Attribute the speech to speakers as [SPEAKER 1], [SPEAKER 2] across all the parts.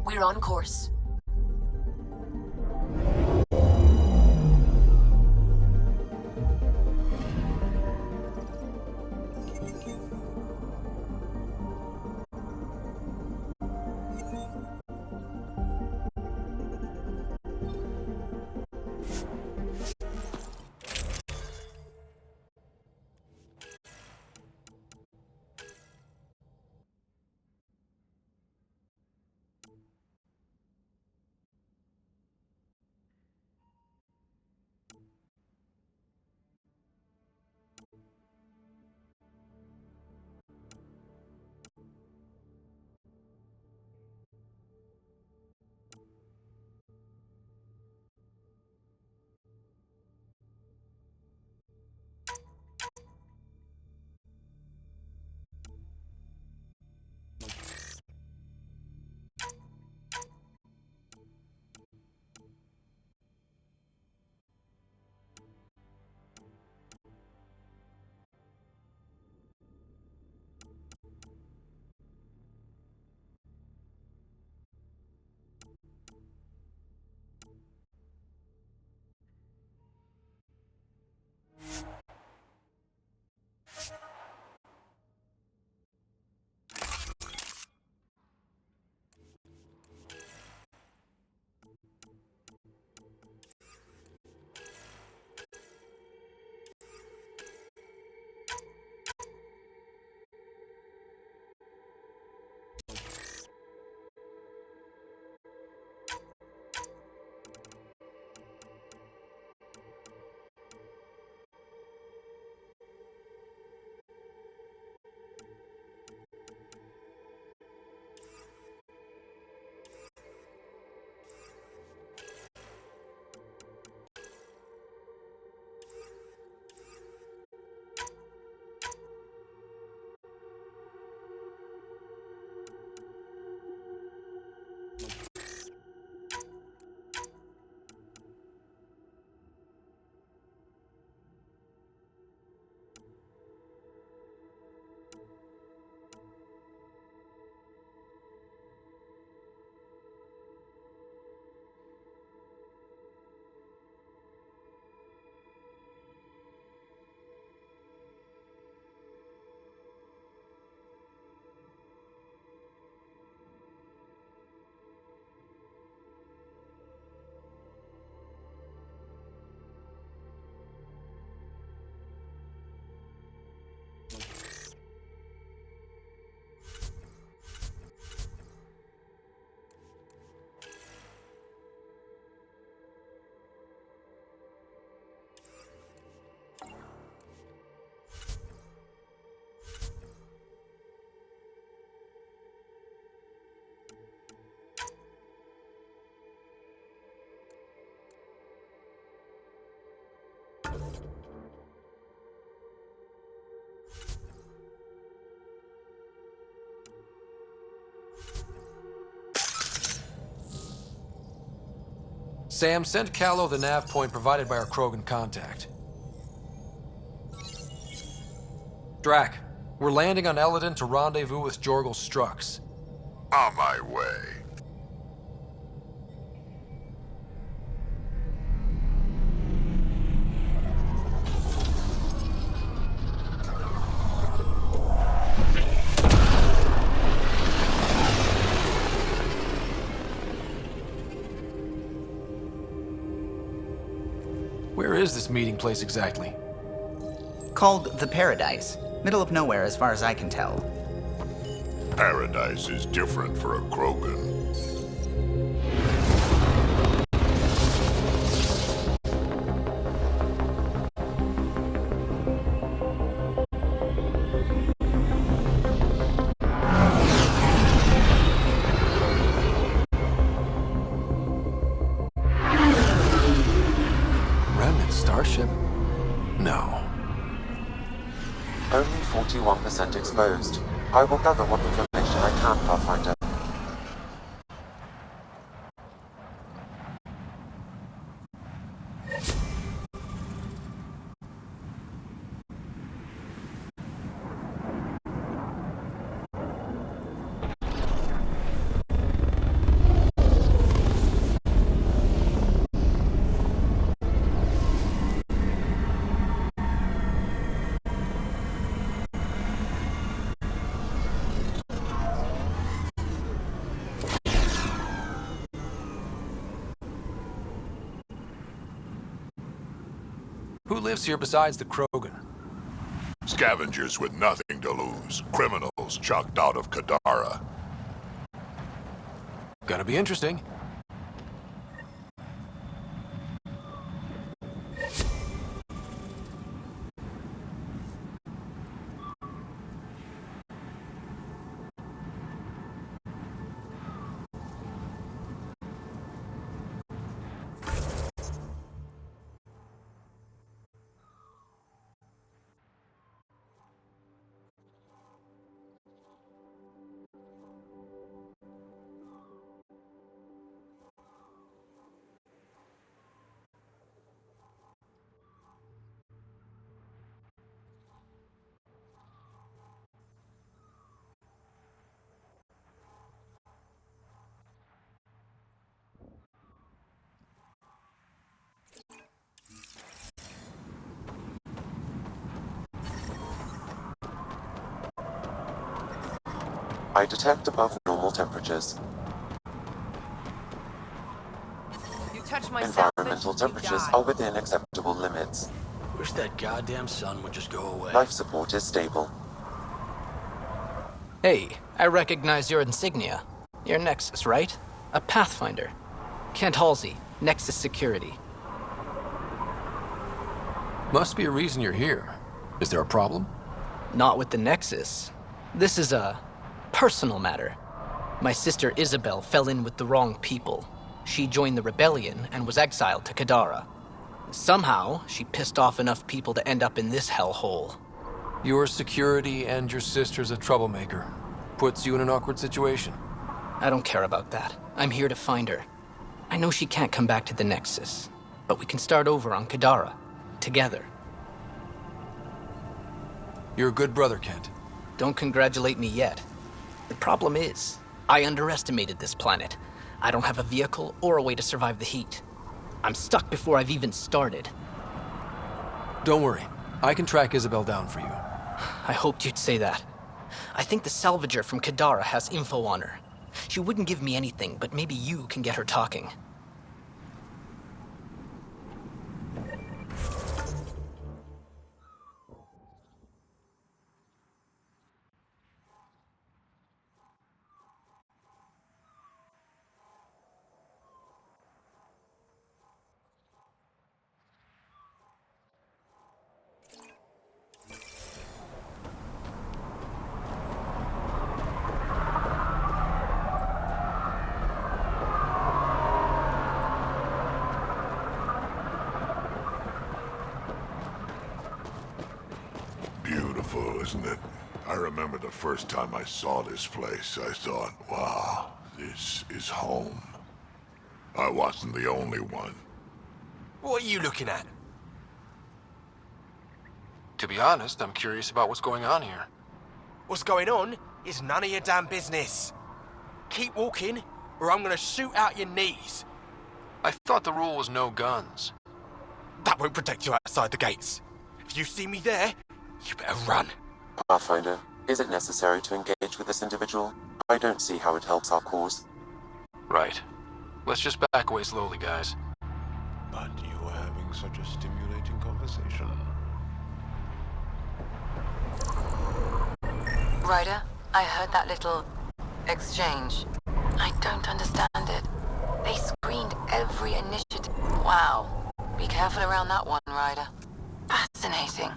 [SPEAKER 1] We're on course.
[SPEAKER 2] Sam, send Callow the nav point provided by our Krogan contact. Drac, we're landing on Eladon to rendezvous with Jorgel Strux.
[SPEAKER 3] On my way.
[SPEAKER 2] Where is this meeting place exactly?
[SPEAKER 4] Called the Paradise. Middle of nowhere as far as I can tell.
[SPEAKER 3] Paradise is different for a Krogan.
[SPEAKER 2] Remnant starship? No.
[SPEAKER 5] Only 41% exposed. I will gather what information I can, Pathfinder.
[SPEAKER 2] Who lives here besides the Krogan?
[SPEAKER 3] Scavengers with nothing to lose. Criminals chucked out of Kadara.
[SPEAKER 2] Gonna be interesting.
[SPEAKER 5] I detect above normal temperatures.
[SPEAKER 1] You touch my
[SPEAKER 5] Environmental
[SPEAKER 1] salvage,
[SPEAKER 5] temperatures
[SPEAKER 1] you die.
[SPEAKER 5] are within acceptable limits.
[SPEAKER 6] Wish that goddamn sun would just go away.
[SPEAKER 5] Life support is stable.
[SPEAKER 7] Hey, I recognize your insignia. You're Nexus, right? A Pathfinder. Kent Halsey, Nexus Security.
[SPEAKER 2] Must be a reason you're here. Is there a problem?
[SPEAKER 7] Not with the Nexus. This is a personal matter. My sister Isabel fell in with the wrong people. She joined the rebellion and was exiled to Kadara. Somehow, she pissed off enough people to end up in this hellhole.
[SPEAKER 2] Your security and your sister's a troublemaker. Puts you in an awkward situation.
[SPEAKER 7] I don't care about that. I'm here to find her. I know she can't come back to the Nexus, but we can start over on Kadara. Together.
[SPEAKER 2] You're a good brother, Kent.
[SPEAKER 7] Don't congratulate me yet. The problem is, I underestimated this planet. I don't have a vehicle or a way to survive the heat. I'm stuck before I've even started.
[SPEAKER 2] Don't worry. I can track Isabel down for you.
[SPEAKER 7] I hoped you'd say that. I think the salvager from Kadara has info on her. She wouldn't give me anything, but maybe you can get her talking.
[SPEAKER 3] Beautiful, isn't it? I remember the first time I saw this place, I thought, wow, this is home. I wasn't the only one.
[SPEAKER 8] What are you looking at?
[SPEAKER 2] To be honest, I'm curious about what's going on here.
[SPEAKER 8] What's going on is none of your damn business. Keep walking, or I'm gonna shoot out your knees.
[SPEAKER 2] I thought the rule was no guns.
[SPEAKER 8] That won't protect you outside the gates. If you see me there, you better run.
[SPEAKER 5] Pathfinder, is it necessary to engage with this individual? I don't see how it helps our cause.
[SPEAKER 2] Right. Let's just back away slowly, guys.
[SPEAKER 9] But you were having such a stimulating conversation.
[SPEAKER 1] Ryder, I heard that little exchange. I don't understand it. They screened every initiative. Wow. Be careful around that one, Ryder. Fascinating.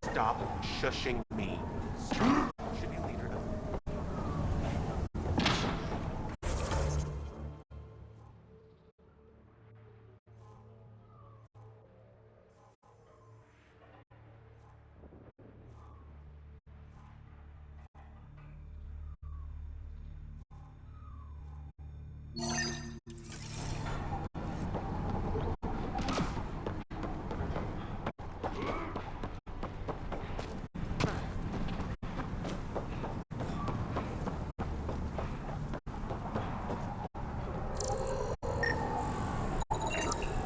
[SPEAKER 10] Stop shushing me. Should be leader now.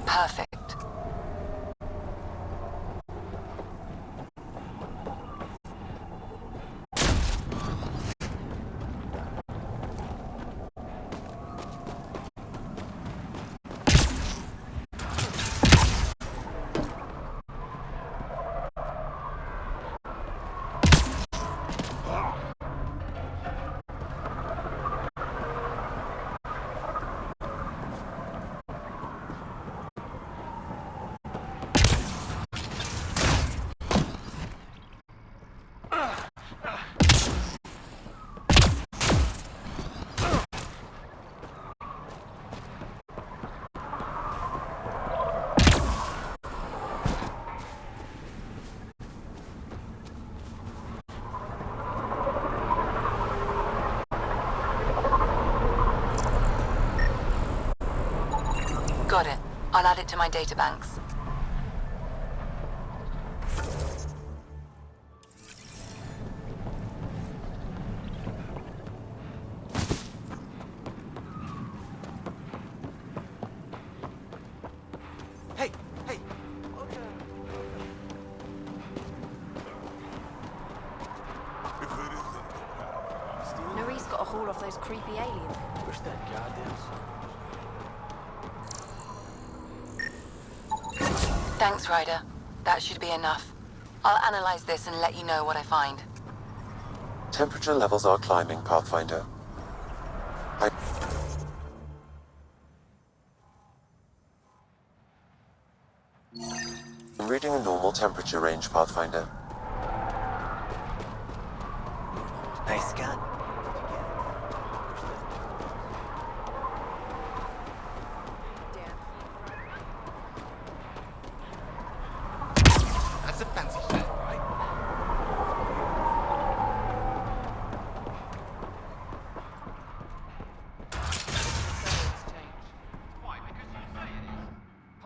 [SPEAKER 1] Perfect. Got it. I'll add it to my databanks.
[SPEAKER 8] Hey, hey.
[SPEAKER 11] Nerys got a haul off those creepy aliens.
[SPEAKER 6] Push that goddamn sun.
[SPEAKER 1] Thanks, Ryder. That should be enough. I'll analyze this and let you know what I find.
[SPEAKER 5] Temperature levels are climbing, Pathfinder. I'm reading a normal temperature range, Pathfinder.
[SPEAKER 4] Nice gun.
[SPEAKER 10] That's a fancy set, right?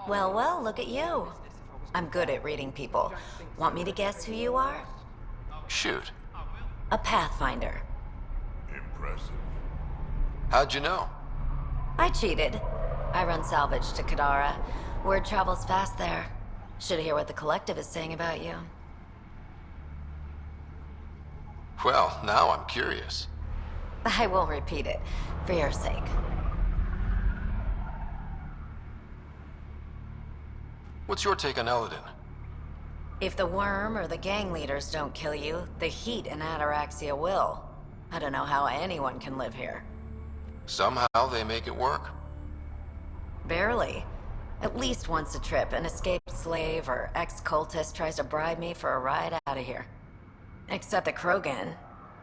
[SPEAKER 11] Well, well, look at you. I'm good at reading people. Want me to guess who you are?
[SPEAKER 2] Shoot.
[SPEAKER 11] A Pathfinder.
[SPEAKER 3] Impressive.
[SPEAKER 2] How'd you know?
[SPEAKER 11] I cheated. I run salvage to Kadara. Word travels fast there. Should hear what the collective is saying about you.
[SPEAKER 2] Well, now I'm curious.
[SPEAKER 11] I won't repeat it, for your sake.
[SPEAKER 2] What's your take on Eldon?
[SPEAKER 11] If the worm or the gang leaders don't kill you, the heat in Ataraxia will. I don't know how anyone can live here.
[SPEAKER 2] Somehow they make it work?
[SPEAKER 11] Barely. At least once a trip, an escaped slave or ex-cultist tries to bribe me for a ride out of here. Except the Krogan.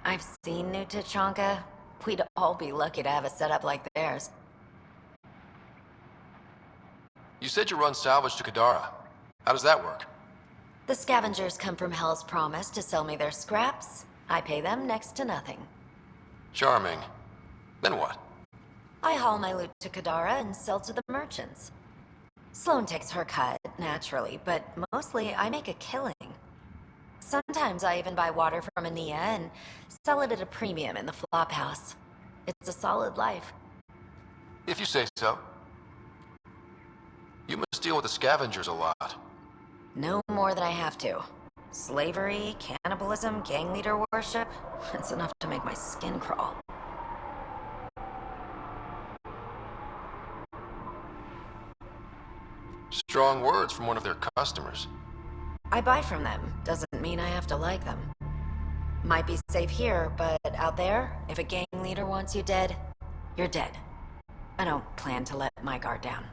[SPEAKER 11] I've seen New Tachanka. We'd all be lucky to have a setup like theirs.
[SPEAKER 2] You said you run salvage to Kadara. How does that work?
[SPEAKER 11] The scavengers come from Hell's Promise to sell me their scraps. I pay them next to nothing.
[SPEAKER 2] Charming. Then what?
[SPEAKER 11] I haul my loot to Kadara and sell to the merchants. Sloane takes her cut, naturally, but mostly I make a killing. Sometimes I even buy water from Ania and sell it at a premium in the flop house. It's a solid life.
[SPEAKER 2] If you say so. You must deal with the scavengers a lot.
[SPEAKER 11] No more than I have to. Slavery, cannibalism, gang leader worship. It's enough to make my skin crawl.
[SPEAKER 2] Strong words from one of their customers.
[SPEAKER 11] I buy from them. Doesn't mean I have to like them. Might be safe here, but out there, if a gang leader wants you dead, you're dead. I don't plan to let my guard down.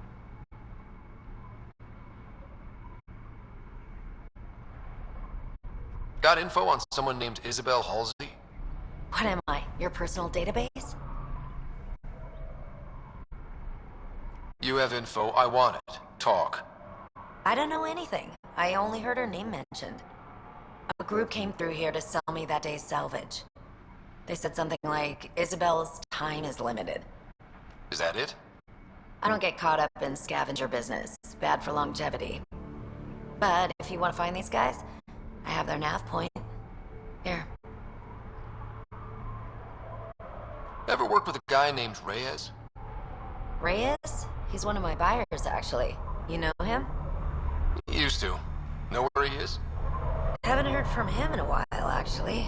[SPEAKER 2] Got info on someone named Isabel Halsey?
[SPEAKER 11] What am I, your personal database?
[SPEAKER 2] You have info, I want it. Talk.
[SPEAKER 11] I don't know anything. I only heard her name mentioned. A group came through here to sell me that day's salvage. They said something like, Isabel's time is limited.
[SPEAKER 2] Is that it?
[SPEAKER 11] I don't get caught up in scavenger business. Bad for longevity. But if you want to find these guys, I have their nav point. Here.
[SPEAKER 2] Ever worked with a guy named Reyes?
[SPEAKER 11] Reyes? He's one of my buyers, actually. You know him?
[SPEAKER 2] Used to. Know where he is?
[SPEAKER 11] Haven't heard from him in a while, actually.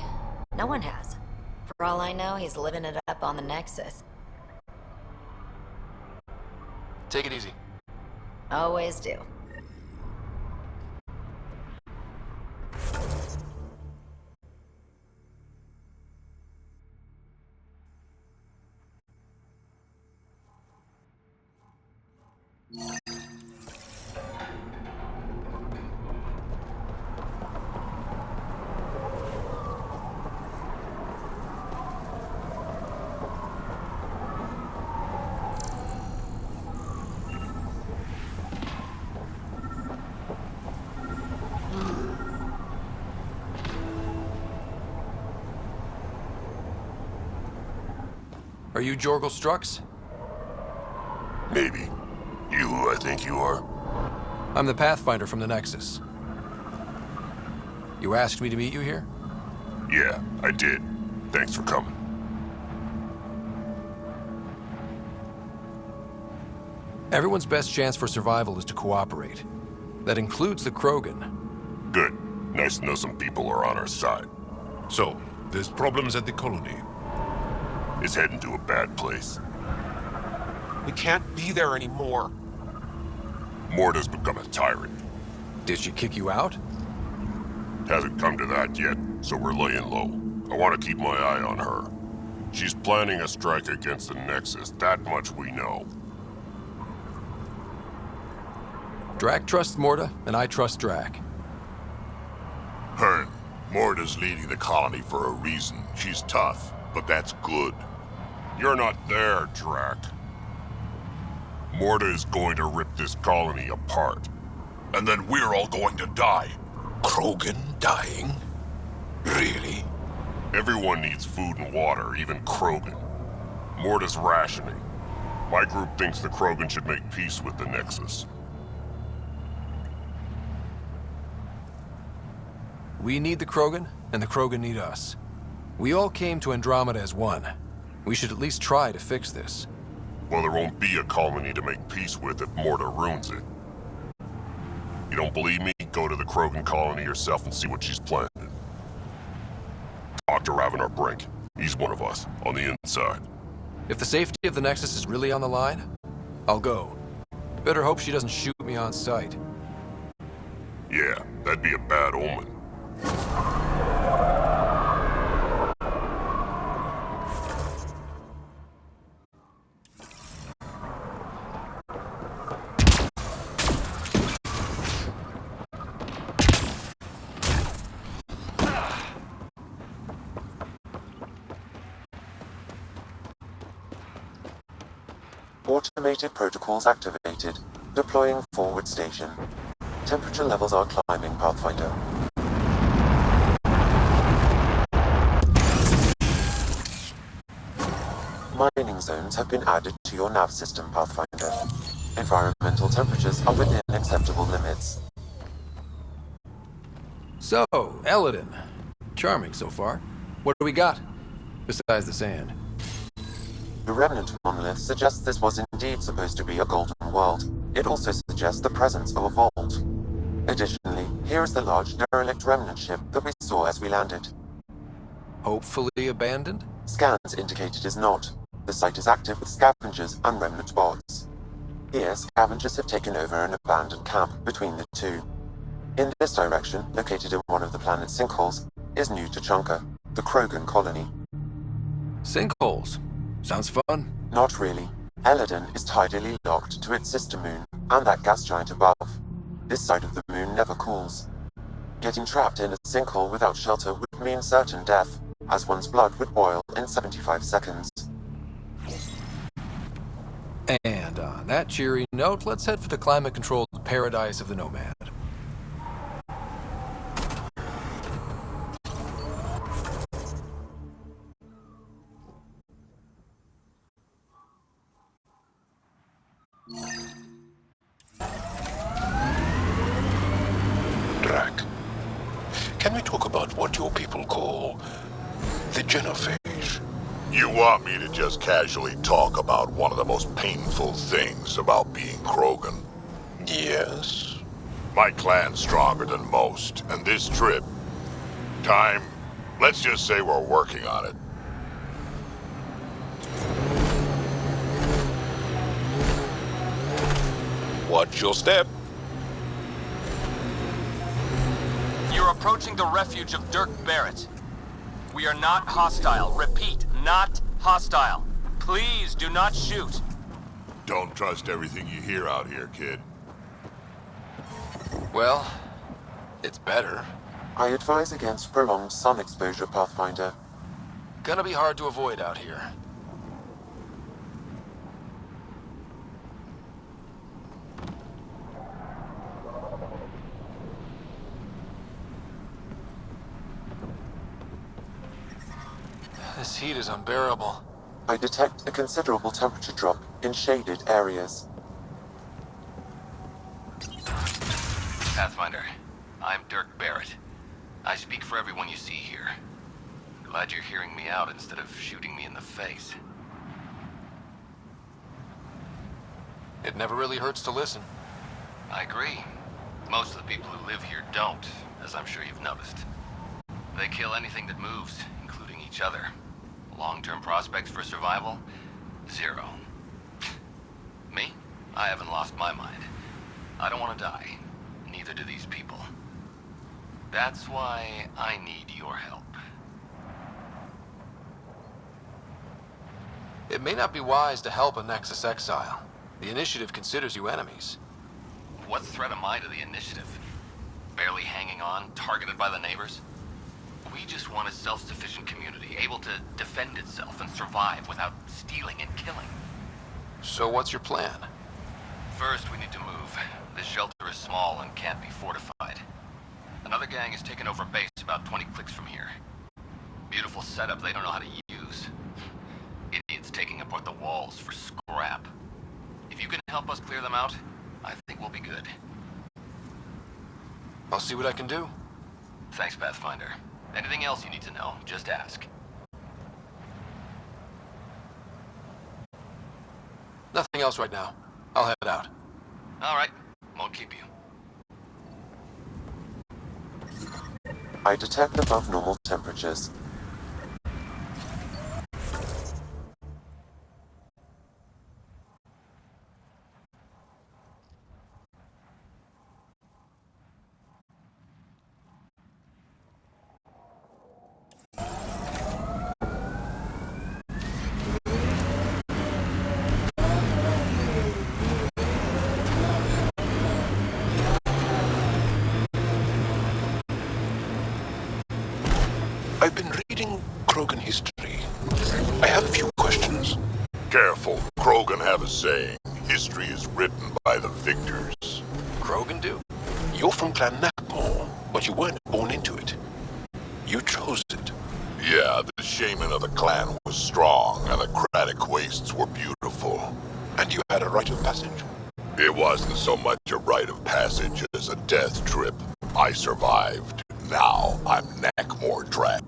[SPEAKER 11] No one has. For all I know, he's living it up on the Nexus.
[SPEAKER 2] Take it easy.
[SPEAKER 11] Always do.
[SPEAKER 2] Are you Jorgel Strux?
[SPEAKER 3] Maybe. You who I think you are?
[SPEAKER 2] I'm the Pathfinder from the Nexus. You asked me to meet you here?
[SPEAKER 3] Yeah, I did. Thanks for coming.
[SPEAKER 2] Everyone's best chance for survival is to cooperate. That includes the Krogan.
[SPEAKER 3] Good. Nice to know some people are on our side.
[SPEAKER 12] So, there's problems at the colony.
[SPEAKER 3] It's heading to a bad place.
[SPEAKER 10] We can't be there anymore.
[SPEAKER 3] Morta's become a tyrant.
[SPEAKER 2] Did she kick you out?
[SPEAKER 3] Hasn't come to that yet, so we're laying low. I want to keep my eye on her. She's planning a strike against the Nexus, that much we know.
[SPEAKER 2] Drac trusts Morta, and I trust Drac.
[SPEAKER 3] Hearn, Morta's leading the colony for a reason. She's tough, but that's good. You're not there, Drac. Morta is going to rip this colony apart. And then we're all going to die.
[SPEAKER 12] Krogan dying? Really?
[SPEAKER 3] Everyone needs food and water, even Krogan. Morta's rationing. My group thinks the Krogan should make peace with the Nexus.
[SPEAKER 2] We need the Krogan, and the Krogan need us. We all came to Andromeda as one. We should at least try to fix this.
[SPEAKER 3] Well, there won't be a colony to make peace with if Morta ruins it. You don't believe me? Go to the Krogan colony yourself and see what she's planning. Talk to Ravenar Brink. He's one of us, on the inside.
[SPEAKER 2] If the safety of the Nexus is really on the line, I'll go. Better hope she doesn't shoot me on sight.
[SPEAKER 3] Yeah, that'd be a bad omen.
[SPEAKER 5] Automated protocols activated. Deploying forward station. Temperature levels are climbing, Pathfinder. Mining zones have been added to your nav system, Pathfinder. Environmental temperatures are within acceptable limits.
[SPEAKER 2] So, Eladin. Charming so far. What do we got? Besides the sand.
[SPEAKER 5] The remnant monolith suggests this was indeed supposed to be a golden world. It also suggests the presence of a vault. Additionally, here is the large derelict remnant ship that we saw as we landed.
[SPEAKER 2] Hopefully abandoned?
[SPEAKER 5] Scans indicate it is not. The site is active with scavengers and remnant bots. Here, scavengers have taken over an abandoned camp between the two. In this direction, located in one of the planet's sinkholes, is New Tuchanka, the Krogan colony.
[SPEAKER 2] Sinkholes? Sounds fun.
[SPEAKER 5] Not really. Eladin is tidally locked to its sister moon, and that gas giant above. This side of the moon never cools. Getting trapped in a sinkhole without shelter would mean certain death, as one's blood would boil in 75 seconds.
[SPEAKER 2] And on that cheery note, let's head for the climate-controlled paradise of the Nomad.
[SPEAKER 12] Drac, can we talk about what your people call the genophage?
[SPEAKER 3] You want me to just casually talk about one of the most painful things about being Krogan?
[SPEAKER 12] Yes.
[SPEAKER 3] My clan's stronger than most, and this trip... let's just say we're working on it.
[SPEAKER 12] Watch your step.
[SPEAKER 13] You're approaching the refuge of Dirk Barrett. We are not hostile. Repeat, not hostile. Please do not shoot.
[SPEAKER 3] Don't trust everything you hear out here, kid.
[SPEAKER 2] Well, it's better.
[SPEAKER 5] I advise against prolonged sun exposure, Pathfinder.
[SPEAKER 2] Gonna be hard to avoid out here. This heat is unbearable.
[SPEAKER 5] I detect a considerable temperature drop in shaded areas.
[SPEAKER 2] I'm Dirk Barrett. I speak for everyone you see here. Glad you're hearing me out instead of shooting me in the face. It never really hurts to listen. I agree. Most of the people who live here don't, as I'm sure you've noticed. They kill anything that moves, including each other. Long-term prospects for survival? Zero. Me? I haven't lost my mind. I don't want to die. Neither do these people. That's why I need your help. It may not be wise to help a Nexus exile. The Initiative considers you enemies. What threat am I to the Initiative? Barely hanging on, targeted by the neighbors? We just want a self-sufficient community, able to defend itself and survive without stealing and killing. So what's your plan? First, we need to move. This shelter is small and can't be fortified. Another gang has taken over base about 20 clicks from here. Beautiful setup they don't know how to use. Idiots taking apart the walls for scrap. If you can help us clear them out, I think we'll be good. I'll see what I can do. Thanks, Pathfinder. Anything else you need to know, just ask. Nothing else right now. I'll head out. All right. Won't keep you.
[SPEAKER 5] I detect above normal temperatures.
[SPEAKER 12] I've been reading Krogan history. I have a few questions.
[SPEAKER 3] Careful. Krogan have a saying. History is written by the victors.
[SPEAKER 2] Krogan do?
[SPEAKER 12] You're from Clan Nakmor, but you weren't born into it. You chose it.
[SPEAKER 3] Yeah, the shaman of the clan was strong, and the Kratic wastes were beautiful.
[SPEAKER 12] And you had a rite of passage?
[SPEAKER 3] It wasn't so much a rite of passage as a death trip. I survived. Now I'm Nakmor Drak.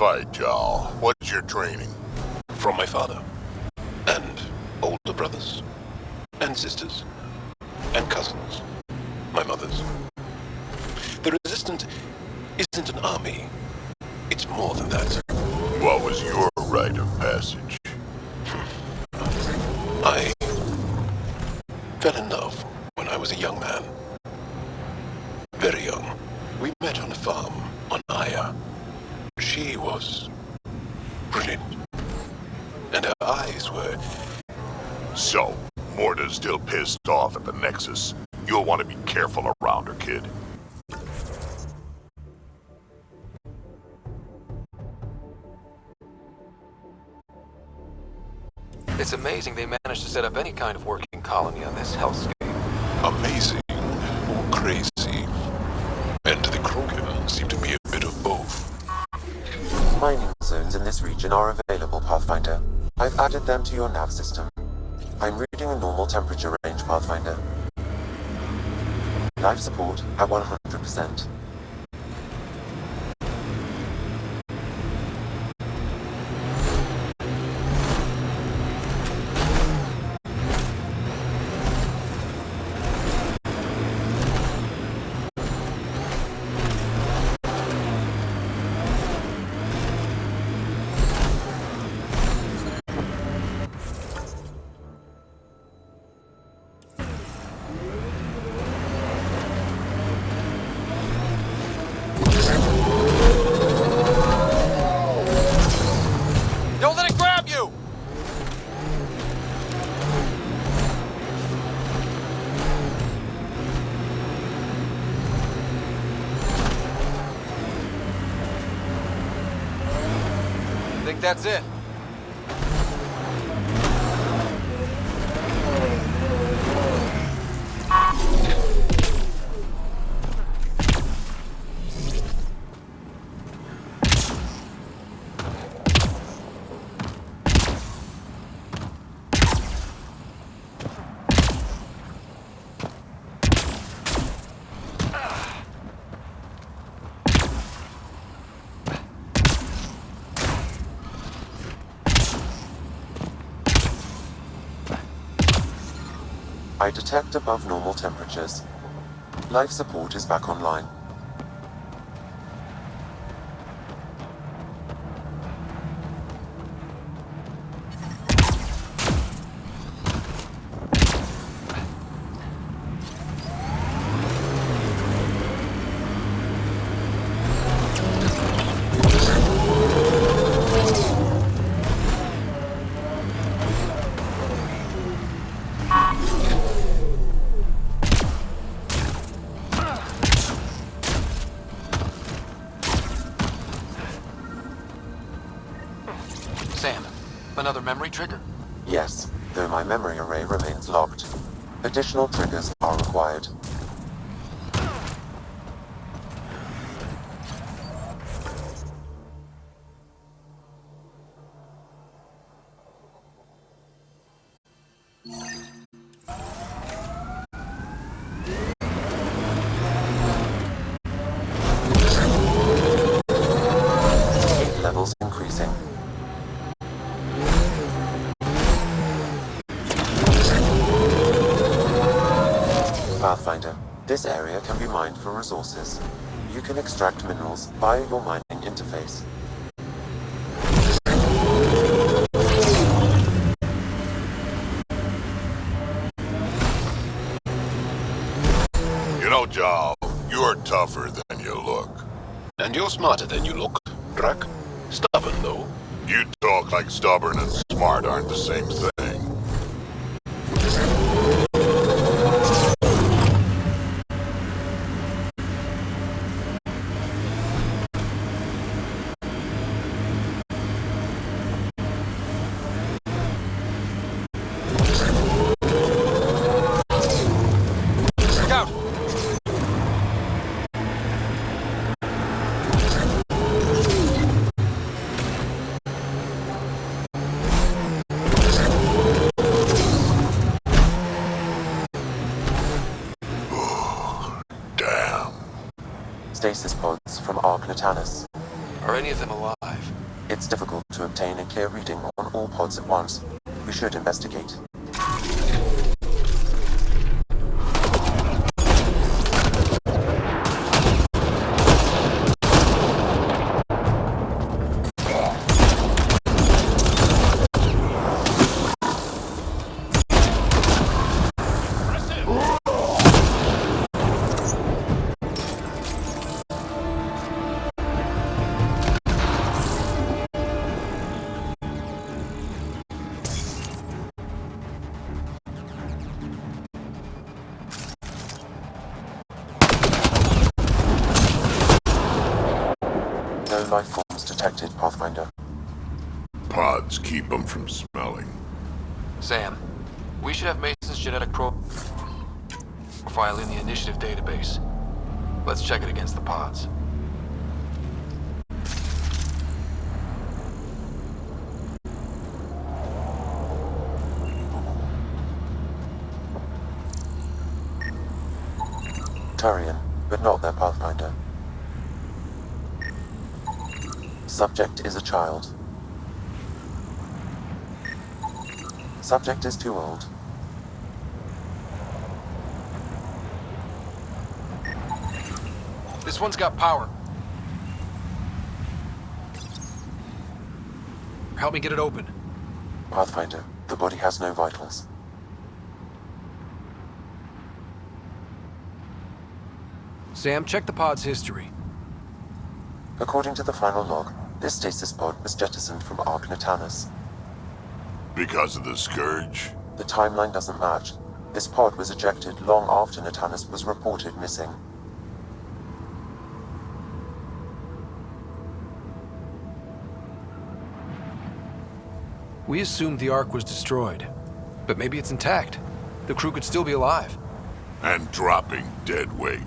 [SPEAKER 3] fight, Jarl? What's your training?
[SPEAKER 12] From my father. And older brothers. And sisters. And cousins. My mother's. The Resistance isn't an army. It's more than that.
[SPEAKER 3] What was your rite of passage?
[SPEAKER 12] I fell in love when I was a young man. Very young. We met on a farm on Aya. She was brilliant. And her eyes were...
[SPEAKER 3] So, Morta's still pissed off at the Nexus. You'll want to be careful around her, kid.
[SPEAKER 2] It's amazing they managed to set up any kind of working colony on this hellscape.
[SPEAKER 12] Amazing or crazy. And the Krogan seem to be a bit of both.
[SPEAKER 5] Mining zones in this region are available, Pathfinder. I've added them to your nav system. I'm reading a normal temperature range, Pathfinder. Life support at 100%.
[SPEAKER 13] Don't let it grab you!
[SPEAKER 2] Think that's it?
[SPEAKER 5] I detect above normal temperatures. Life support is back online.
[SPEAKER 2] Sam, another memory trigger?
[SPEAKER 5] Yes, though my memory array remains locked. Additional triggers are required. Levels increasing. Pathfinder, this area can be mined for resources. You can extract minerals via your mining interface.
[SPEAKER 3] You know, Jarl, you're tougher than you look.
[SPEAKER 12] And you're smarter than you look, Drac. Stubborn, though.
[SPEAKER 3] You talk like stubborn and smart aren't the same thing.
[SPEAKER 5] Stasis pods from Ark Natalis.
[SPEAKER 2] Are any of them alive?
[SPEAKER 5] It's difficult to obtain a clear reading on all pods at once. We should investigate. No life forms detected, Pathfinder.
[SPEAKER 3] Pods keep them from smelling.
[SPEAKER 2] Sam, we should have Mason's genetic profile in the initiative database. Let's check it against the pods.
[SPEAKER 5] Turian, but not their Pathfinder. Subject is a child. Subject is too old.
[SPEAKER 2] This one's got power. Help me get it open.
[SPEAKER 5] Pathfinder, the body has no vitals.
[SPEAKER 2] Sam, check the pod's history.
[SPEAKER 5] According to the final log, this stasis pod was jettisoned from Ark Natanus.
[SPEAKER 3] Because of the Scourge?
[SPEAKER 5] The timeline doesn't match. This pod was ejected long after Natanus was reported missing.
[SPEAKER 2] We assumed the Ark was destroyed, but maybe it's intact. The crew could still be alive.
[SPEAKER 3] And dropping dead weight.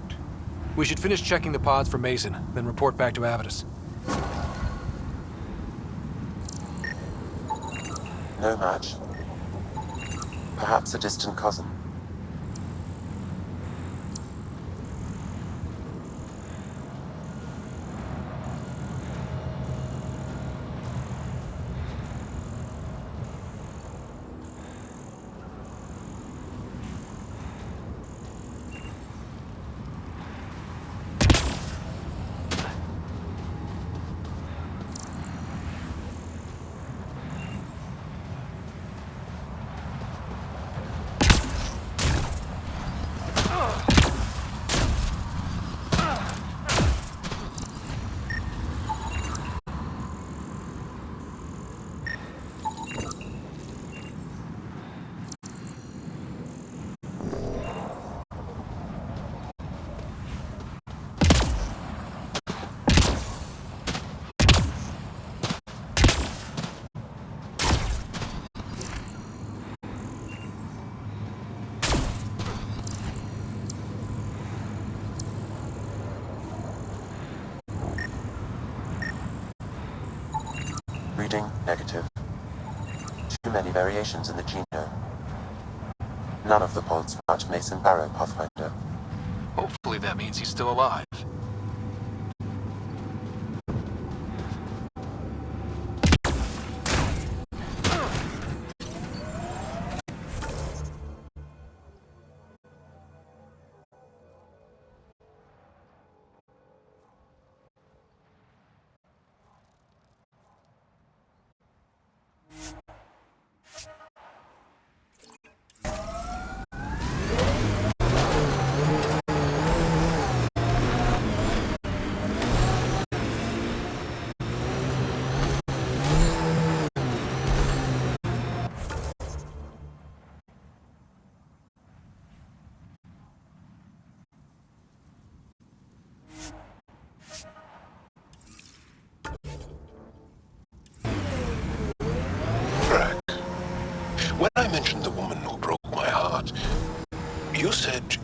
[SPEAKER 2] We should finish checking the pods for Mason, then report back to Avitus.
[SPEAKER 5] No match. Perhaps a distant cousin. Reading negative. Too many variations in the genome. None of the pods match Mason Barrow, Pathfinder.
[SPEAKER 2] Hopefully that means he's still alive.
[SPEAKER 12] When I mentioned the woman who broke my heart, you said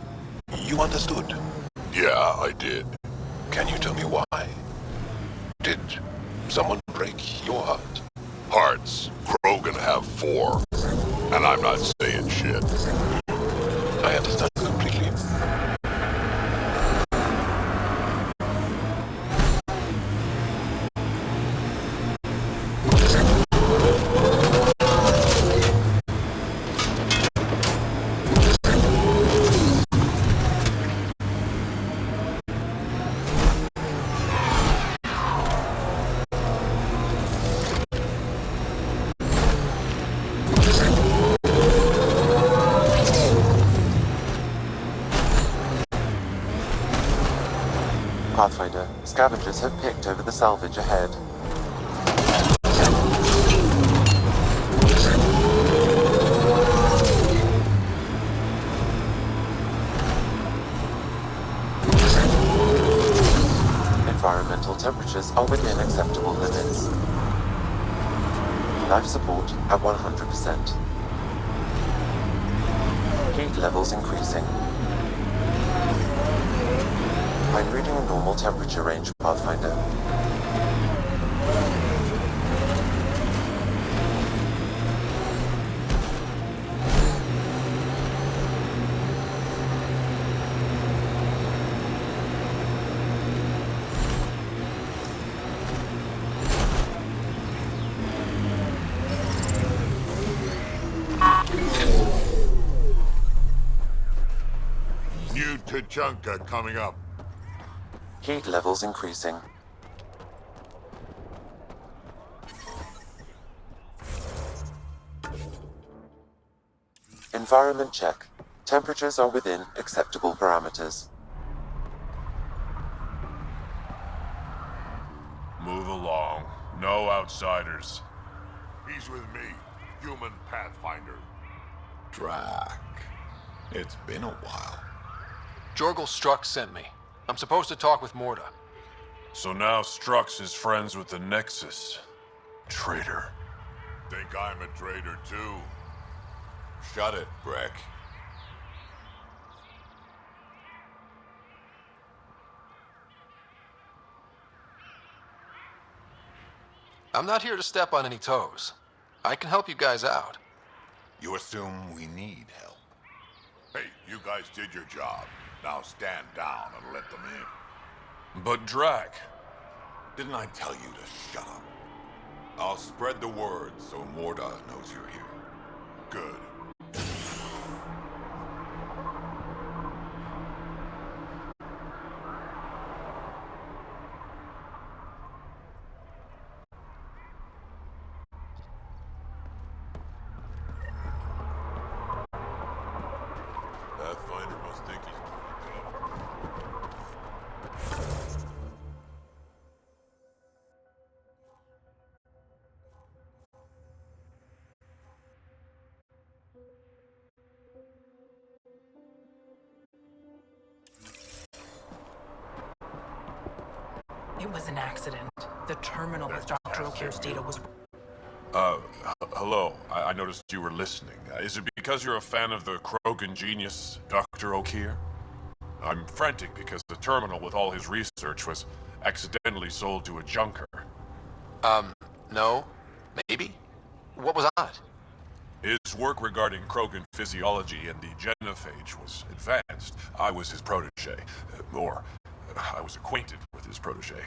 [SPEAKER 12] you understood.
[SPEAKER 3] Yeah, I did.
[SPEAKER 12] Can you tell me why? Did someone break your heart?
[SPEAKER 3] Hearts. Krogan have 4. And I'm not saying shit.
[SPEAKER 12] I understand completely.
[SPEAKER 5] Pathfinder, scavengers have picked over the salvage ahead. Environmental temperatures are within acceptable limits. Life support at 100%. Heat levels increasing. I'm reading a normal temperature range, Pathfinder.
[SPEAKER 3] New Tachanka coming up.
[SPEAKER 5] Heat levels increasing. Environment check. Temperatures are within acceptable parameters.
[SPEAKER 9] Move along. No outsiders.
[SPEAKER 3] He's with me, human Pathfinder.
[SPEAKER 12] Drac. It's been a while.
[SPEAKER 2] Jorgel Strux sent me. I'm supposed to talk with Morda.
[SPEAKER 9] So now Strux is friends with the Nexus. Traitor.
[SPEAKER 3] Think I'm a traitor too?
[SPEAKER 12] Shut it, Breck.
[SPEAKER 2] I'm not here to step on any toes. I can help you guys out.
[SPEAKER 12] You assume we need help.
[SPEAKER 3] Hey, you guys did your job. Now stand down and let them in.
[SPEAKER 9] But Drac.
[SPEAKER 12] Didn't I tell you to shut up? I'll spread the word so Morda knows you're here.
[SPEAKER 3] Good.
[SPEAKER 12] Pathfinder must think he's pretty tough.
[SPEAKER 14] It was an accident. The terminal with Dr. O'Keefe's data was...
[SPEAKER 9] Hello. I noticed you were listening. Is it because you're a fan of the Krogan genius, Dr. O'Keefe? I'm frantic because the terminal with all his research was accidentally sold to a junker.
[SPEAKER 2] No. Maybe? What was on it?
[SPEAKER 9] His work regarding Krogan physiology and the genophage was advanced. I was his protege. Or, I was acquainted with his protege.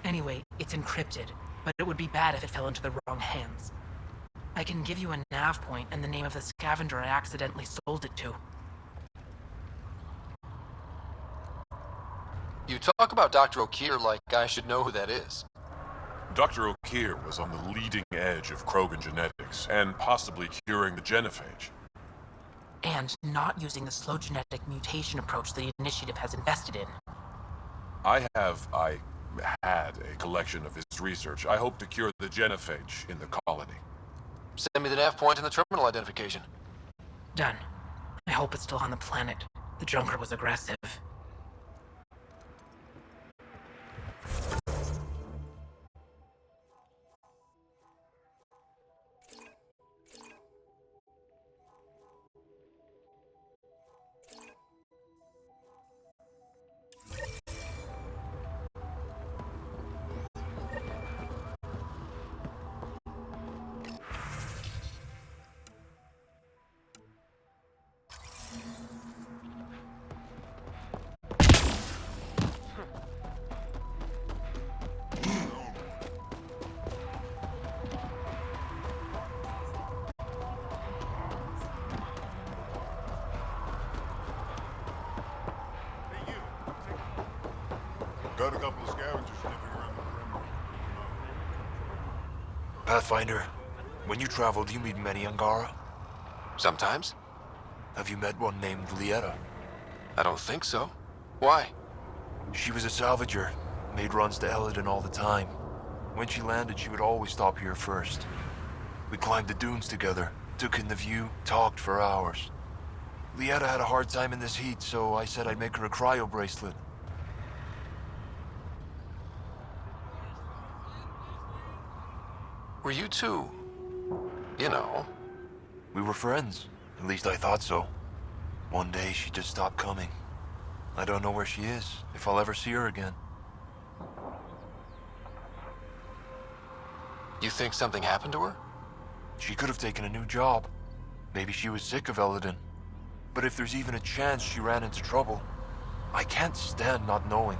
[SPEAKER 14] Anyway, it's encrypted, but it would be bad if it fell into the wrong hands. I can give you a nav point and the name of the scavenger I accidentally sold it to.
[SPEAKER 2] You talk about Dr. O'Keefe like I should know who that is.
[SPEAKER 9] Dr. O'Keefe was on the leading edge of Krogan genetics, and possibly curing the genophage.
[SPEAKER 14] And not using the slow genetic mutation approach the Initiative has invested in.
[SPEAKER 9] I had a collection of his research. I hope to cure the genophage in the colony.
[SPEAKER 2] Send me the nav point and the terminal identification.
[SPEAKER 14] Done. I hope it's still on the planet. The junker was aggressive.
[SPEAKER 3] Got a couple of scavengers sniffing around the perimeter.
[SPEAKER 15] Pathfinder, when you travel, do you meet many Angara?
[SPEAKER 2] Sometimes.
[SPEAKER 15] Have you met one named Lieta?
[SPEAKER 2] I don't think so. Why?
[SPEAKER 15] She was a salvager, made runs to Eldon all the time. When she landed, she would always stop here first. We climbed the dunes together, took in the view, talked for hours. Lieta had a hard time in this heat, so I said I'd make her a cryo bracelet.
[SPEAKER 2] Were you two, you know?
[SPEAKER 15] We were friends. At least I thought so. One day she just stopped coming. I don't know where she is, if I'll ever see her again.
[SPEAKER 2] You think something happened to her?
[SPEAKER 15] She could have taken a new job. Maybe she was sick of Eldon. But if there's even a chance she ran into trouble, I can't stand not knowing.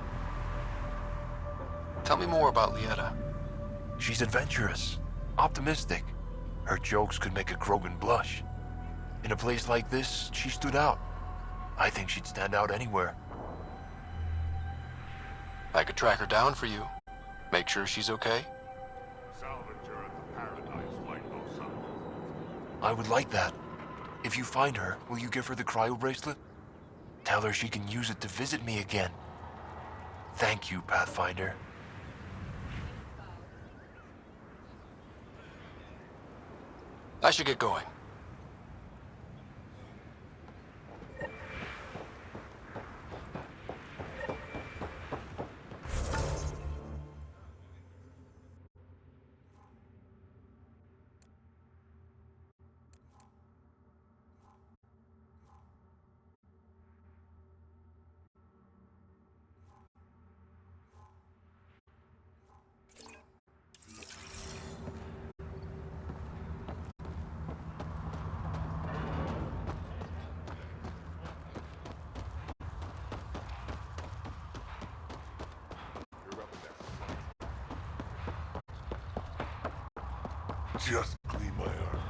[SPEAKER 2] Tell me more about Lieta.
[SPEAKER 15] She's adventurous, optimistic. Her jokes could make a Krogan blush. In a place like this, she stood out. I think she'd stand out anywhere.
[SPEAKER 2] I could track her down for you. Make sure she's okay.
[SPEAKER 15] I would like that. If you find her, will you give her the cryo bracelet? Tell her she can use it to visit me again. Thank you, Pathfinder.
[SPEAKER 2] I should get going.
[SPEAKER 3] Just clean my arm.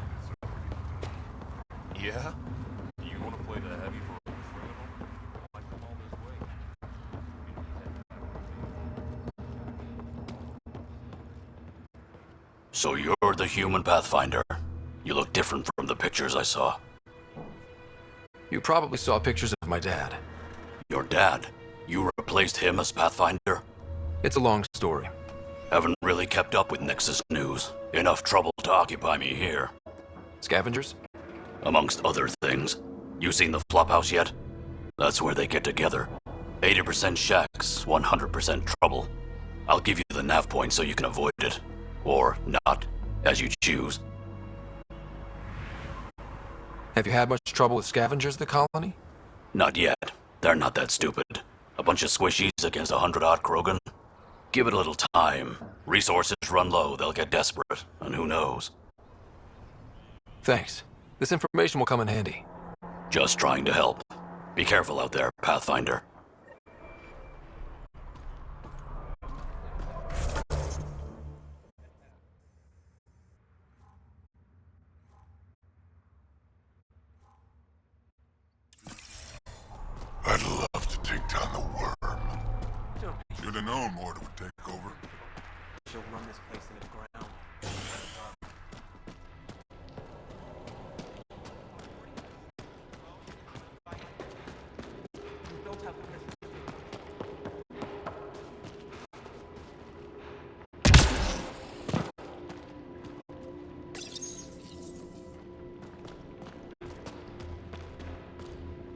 [SPEAKER 15] Yeah?
[SPEAKER 9] You want to play the heavy for a like them all this way?
[SPEAKER 6] So you're the human Pathfinder. You look different from the pictures I saw.
[SPEAKER 2] You probably saw pictures of my dad.
[SPEAKER 6] Your dad? You replaced him as Pathfinder?
[SPEAKER 2] It's a long story.
[SPEAKER 6] Haven't really kept up with Nexus news. Enough trouble to occupy me here.
[SPEAKER 2] Scavengers?
[SPEAKER 6] Amongst other things. You seen the flophouse yet? That's where they get together. 80% shacks, 100% trouble. I'll give you the nav point so you can avoid it. Or not, as you choose.
[SPEAKER 2] Have you had much trouble with scavengers, the colony?
[SPEAKER 6] Not yet. They're not that stupid. A bunch of squishies against 100-odd Krogan. Give it a little time. Resources run low, they'll get desperate, and who knows.
[SPEAKER 2] Thanks. This information will come in handy.
[SPEAKER 6] Just trying to help. Be careful out there, Pathfinder.
[SPEAKER 3] I'd love to take down the worm. Should have known Mort would take over.
[SPEAKER 10] She'll run this place into the ground.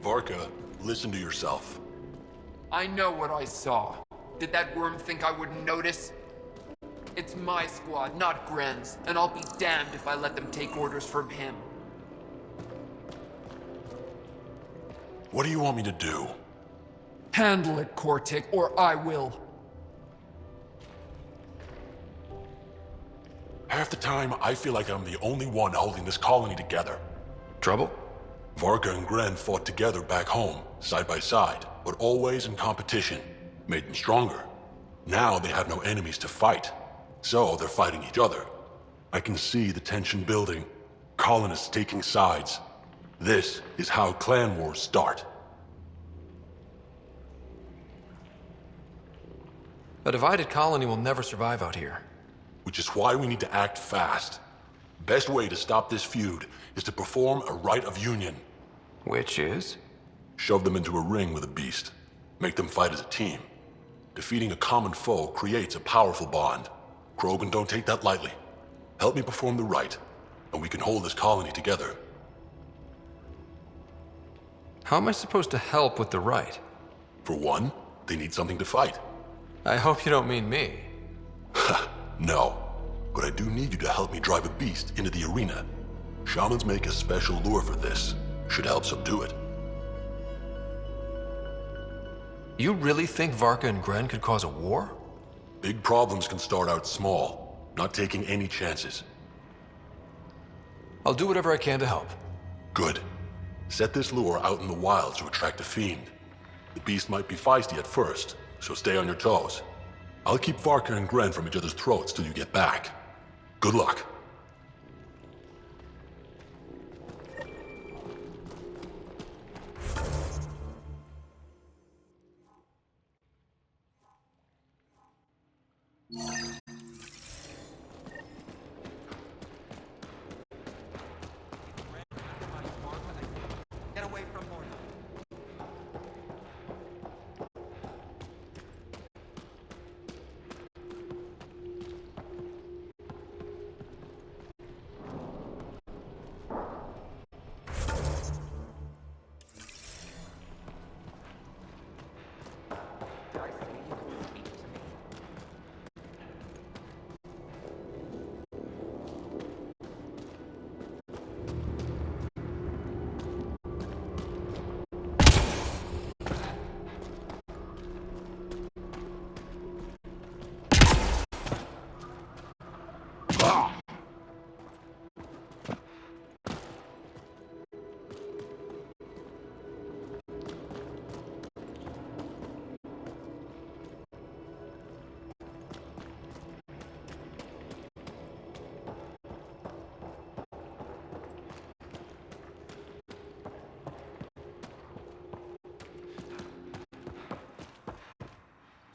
[SPEAKER 12] Vorka, listen to yourself.
[SPEAKER 16] I know what I saw. Did that worm think I wouldn't notice? It's my squad, not Gren's, and I'll be damned if I let them take orders from him.
[SPEAKER 12] What do you want me to do?
[SPEAKER 16] Handle it, Kortik, or I will.
[SPEAKER 12] Half the time, I feel like I'm the only one holding this colony together.
[SPEAKER 2] Trouble?
[SPEAKER 12] Vorka and Gren fought together back home, side by side, but always in competition. Made them stronger. Now they have no enemies to fight, so they're fighting each other. I can see the tension building, colonists taking sides. This is how clan wars start.
[SPEAKER 2] A divided colony will never survive out here.
[SPEAKER 12] Which is why we need to act fast. Best way to stop this feud is to perform a rite of union.
[SPEAKER 2] Which is?
[SPEAKER 12] Shove them into a ring with a beast.
[SPEAKER 17] Make them fight as a team. Defeating a common foe creates a powerful bond. Krogan don't take that lightly. Help me perform the rite, and we can hold this colony together.
[SPEAKER 18] How am I supposed to help with the rite?
[SPEAKER 17] For one, they need something to fight.
[SPEAKER 18] I hope you don't mean me.
[SPEAKER 17] No, but I do need you to help me drive a beast into the arena. Shamans make a special lure for this. Should help subdue it.
[SPEAKER 18] You really think Varka and Gren could cause a war?
[SPEAKER 17] Big problems can start out small, not taking any chances.
[SPEAKER 18] I'll do whatever I can to help.
[SPEAKER 17] Good. Set this lure out in the wilds to attract a fiend. The beast might be feisty at first, so stay on your toes. I'll keep Varka and Gren from each other's throats till you get back. Good luck.
[SPEAKER 10] Get away from Morna.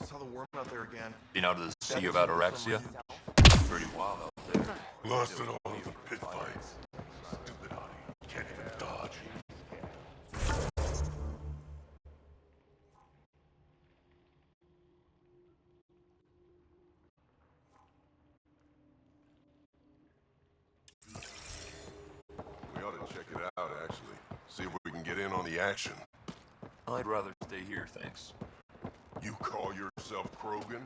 [SPEAKER 15] Saw the worm out there again.
[SPEAKER 6] Been out of the Sea of Ataraxia? Pretty wild out there.
[SPEAKER 3] Lost in all of the pit fights. Stupid honey. Can't even dodge. We ought to check it out, actually. See if we can get in on the action.
[SPEAKER 6] I'd rather stay here, thanks.
[SPEAKER 3] You call yourself Krogan?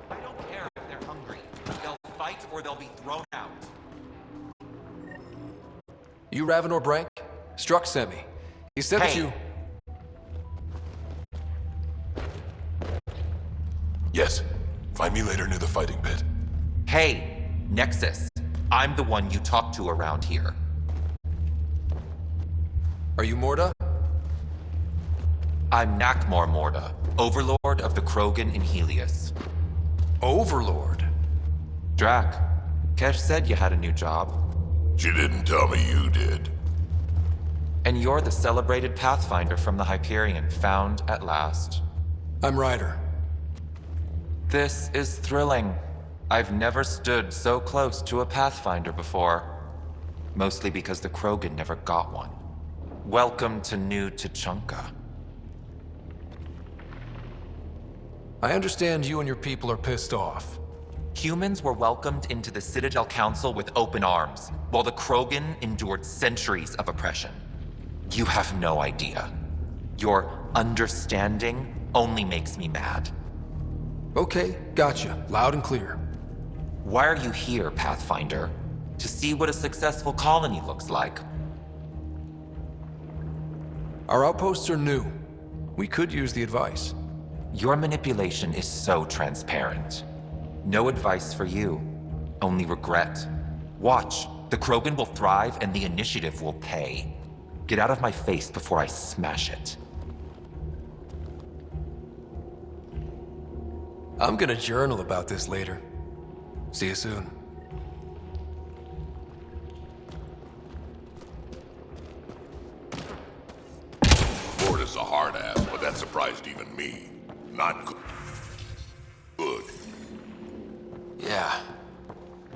[SPEAKER 10] I don't care if they're hungry. They'll fight or they'll be thrown out.
[SPEAKER 18] You Ravenor Brank? Struck sent me. He said that you...
[SPEAKER 3] Yes. Find me later near the fighting pit.
[SPEAKER 10] Hey, Nexus. I'm the one you talk to around here.
[SPEAKER 18] Are you Morda?
[SPEAKER 10] I'm Nakmor Morda, Overlord of the Krogan in Helios.
[SPEAKER 18] Overlord?
[SPEAKER 10] Drac, Kesh said you had a new job.
[SPEAKER 3] She didn't tell me you did.
[SPEAKER 10] And you're the celebrated Pathfinder from the Hyperion, found at last.
[SPEAKER 18] I'm Ryder.
[SPEAKER 10] This is thrilling. I've never stood so close to a Pathfinder before. Mostly because the Krogan never got one. Welcome to New Tuchanka.
[SPEAKER 18] I understand you and your people are pissed off.
[SPEAKER 10] Humans were welcomed into the Citadel Council with open arms, while the Krogan endured centuries of oppression. You have no idea. Your understanding only makes me mad.
[SPEAKER 18] Okay, gotcha. Loud and clear.
[SPEAKER 10] Why are you here, Pathfinder? To see what a successful colony looks like.
[SPEAKER 18] Our outposts are new. We could use the advice.
[SPEAKER 10] Your manipulation is so transparent. No advice for you, only regret. Watch, the Krogan will thrive and the initiative will pay. Get out of my face before I smash it.
[SPEAKER 18] I'm gonna journal about this later. See you soon.
[SPEAKER 3] That surprised even me. Not good.
[SPEAKER 2] Yeah,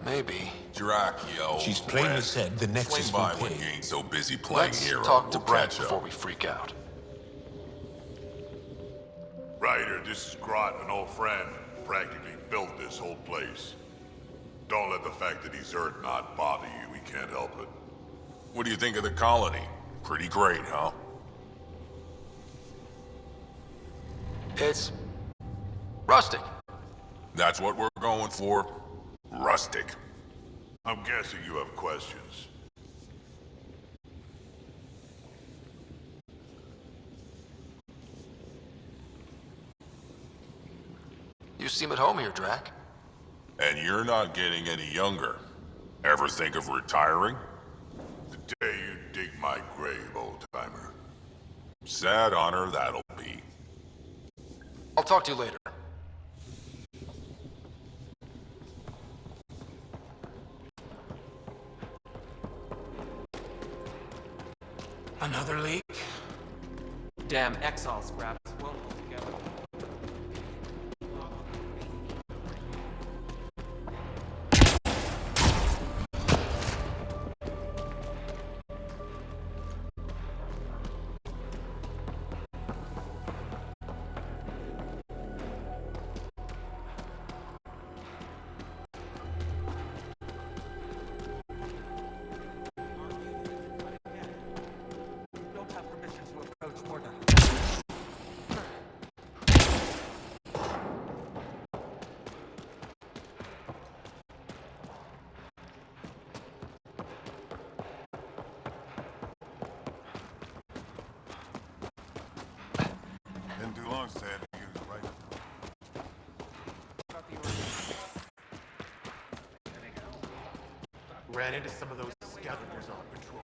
[SPEAKER 2] maybe.
[SPEAKER 12] Dracula.
[SPEAKER 19] She's plainly said the Nexus
[SPEAKER 12] Swing by
[SPEAKER 19] will
[SPEAKER 12] when
[SPEAKER 19] pay.
[SPEAKER 12] you ain't so busy playing
[SPEAKER 2] Let's
[SPEAKER 12] hero.
[SPEAKER 2] talk to
[SPEAKER 12] We'll
[SPEAKER 2] Brent
[SPEAKER 12] catch
[SPEAKER 2] before
[SPEAKER 12] up.
[SPEAKER 2] we freak out.
[SPEAKER 3] Ryder, this is Grot, an old friend. Practically built this whole place. Don't let the fact that he's Earth not bother you. He can't help it.
[SPEAKER 12] What do you think of the colony? Pretty great, huh?
[SPEAKER 2] It's rustic.
[SPEAKER 12] That's what we're going for. Rustic.
[SPEAKER 3] I'm guessing you have questions.
[SPEAKER 2] You seem at home here, Drac.
[SPEAKER 12] And you're not getting any younger. Ever think of retiring?
[SPEAKER 3] The day you dig my grave, old-timer.
[SPEAKER 12] Sad honor that'll be.
[SPEAKER 2] I'll talk to you later.
[SPEAKER 14] Another leak?
[SPEAKER 20] Damn Exile scraps will hold together.
[SPEAKER 14] Don't have permission to approach Morda.
[SPEAKER 3] Been too long, Sam. He was right.
[SPEAKER 8] Ran into some of those scavengers on patrol.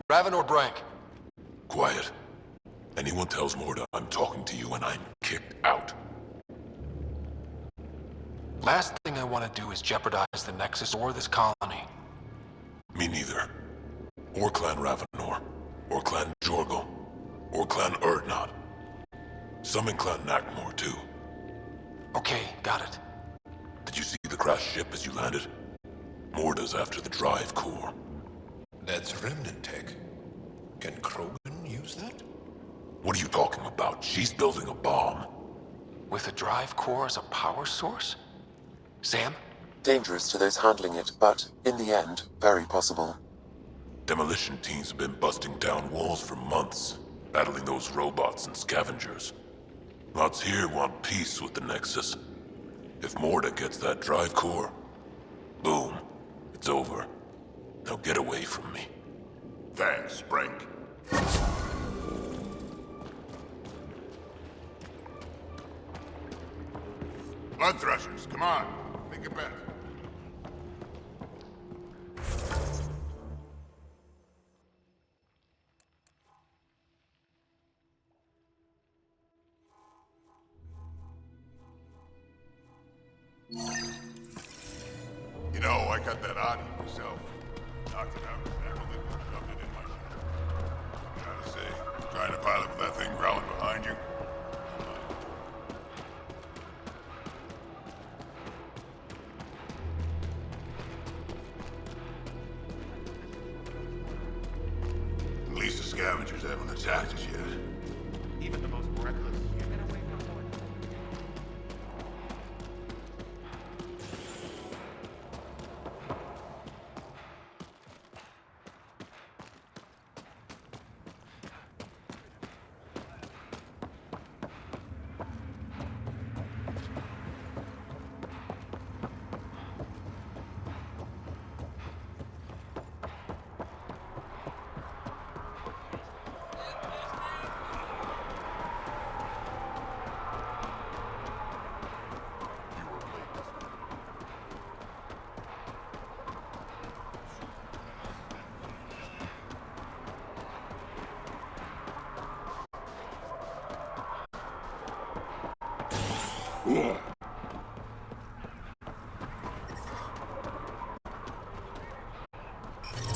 [SPEAKER 2] Raven or Brank?
[SPEAKER 3] Quiet. Anyone tells Morda I'm talking to you and I'm kicked out.
[SPEAKER 2] Last thing I want to do is jeopardize the Nexus or this colony.
[SPEAKER 3] Me neither. Or Clan Ravenor. Or Clan Jorgal. Or Clan Urdnot. Some in Clan Nakmor, too.
[SPEAKER 2] Okay, got it.
[SPEAKER 3] Did you see the crashed ship as you landed? Morda's after the drive core.
[SPEAKER 19] That's remnant tech. Can Krogan use that?
[SPEAKER 3] What are you talking about? She's building a bomb.
[SPEAKER 2] With a drive core as a power source? Sam?
[SPEAKER 5] Dangerous to those handling it, but, in the end, very possible.
[SPEAKER 3] Demolition teams have been busting down walls for months, battling those robots and scavengers. Lots here want peace with the Nexus. If Morda gets that drive core, boom, it's over. Now get away from me. Thanks, Brink. Blood Threshers, come on. Make it back. You know, I got that Audi myself. Knocked it out, never shoved it in my shit. Gotta say, trying to pilot with that thing growling behind you. At least the scavengers haven't attacked us yet.
[SPEAKER 8] Even the most reckless.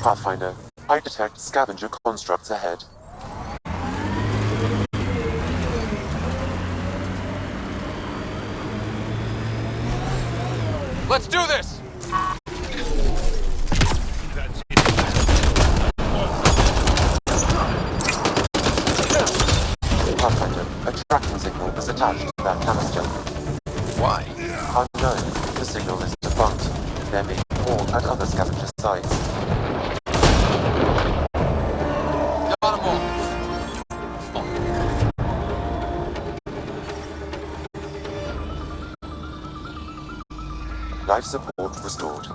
[SPEAKER 5] Pathfinder, I detect scavenger constructs ahead.
[SPEAKER 13] Let's do this!
[SPEAKER 5] Pathfinder, a tracking signal is attached to that canister.
[SPEAKER 2] Why?
[SPEAKER 5] Unknown. The signal is defunct. There may be more at other scavenger sites.
[SPEAKER 2] Got 'em all.
[SPEAKER 5] Life support restored.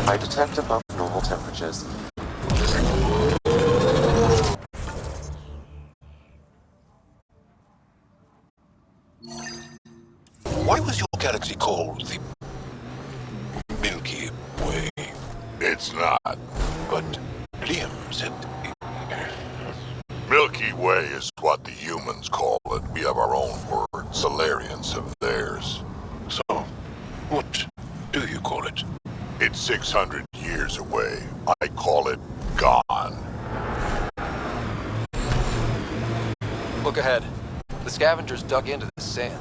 [SPEAKER 5] I detect above normal temperatures.
[SPEAKER 12] Why was your galaxy called the Milky Way?
[SPEAKER 3] It's not.
[SPEAKER 12] But Liam said...
[SPEAKER 3] Milky Way is what the humans call it. We have our own word. Solarians have theirs.
[SPEAKER 12] So, what do you call it?
[SPEAKER 3] It's 600 years away. I call it gone.
[SPEAKER 2] Look ahead. The scavengers dug into the sand.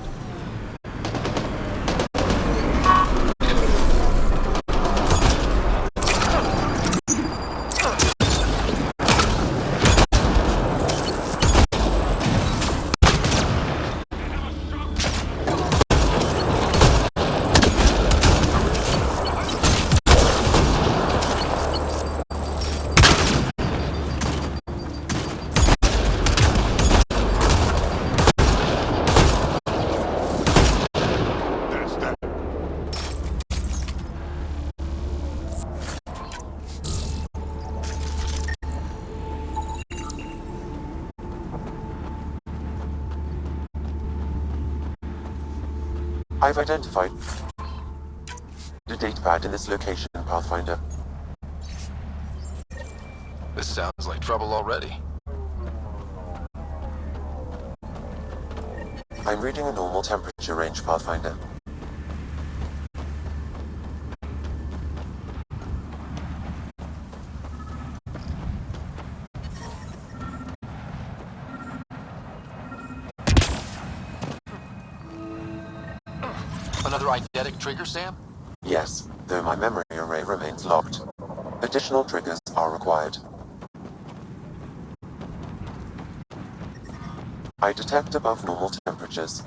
[SPEAKER 5] I've identified the datapad in this location, Pathfinder.
[SPEAKER 2] This sounds like trouble already.
[SPEAKER 5] I'm reading a normal temperature range, Pathfinder.
[SPEAKER 2] Another eidetic trigger, Sam?
[SPEAKER 5] Yes, though my memory array remains locked. Additional triggers are required. I detect above normal temperatures.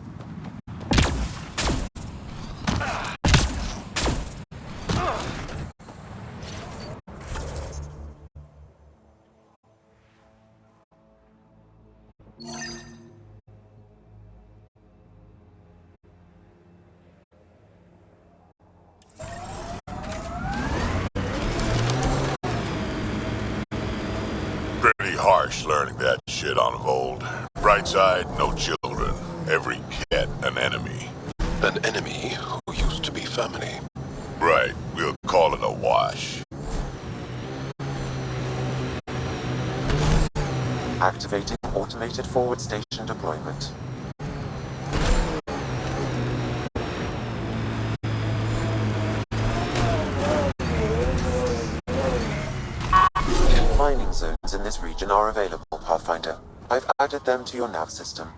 [SPEAKER 3] Pretty harsh learning that shit on Vold. Bright side, no children. Every kid an enemy.
[SPEAKER 12] An enemy who used to be family.
[SPEAKER 3] Right, we'll call it a wash.
[SPEAKER 5] Activating automated forward station deployment. Mining zones in this region are available, Pathfinder. I've added them to your nav system.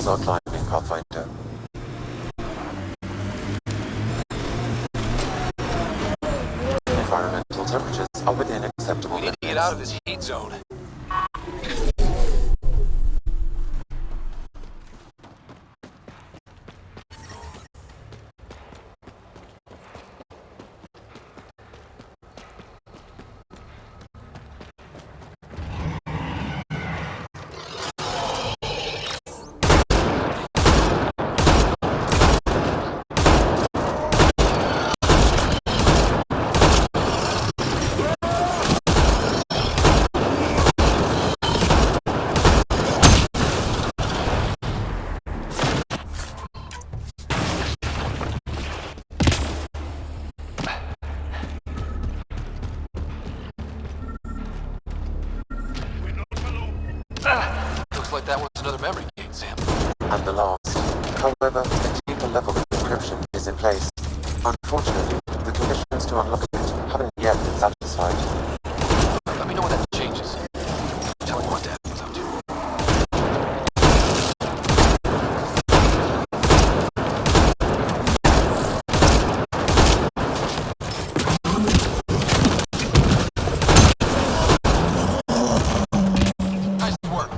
[SPEAKER 5] Levels are climbing, Pathfinder. Environmental temperatures are within acceptable limits.
[SPEAKER 2] Get out of this heat zone. Looks like that was another memory gate, Sam.
[SPEAKER 5] And the last. However, a deeper level of encryption is in place. Unfortunately, the conditions to unlock it haven't yet been satisfied.
[SPEAKER 2] Let me know when that changes. Tell me what Dad was up to. Nice work.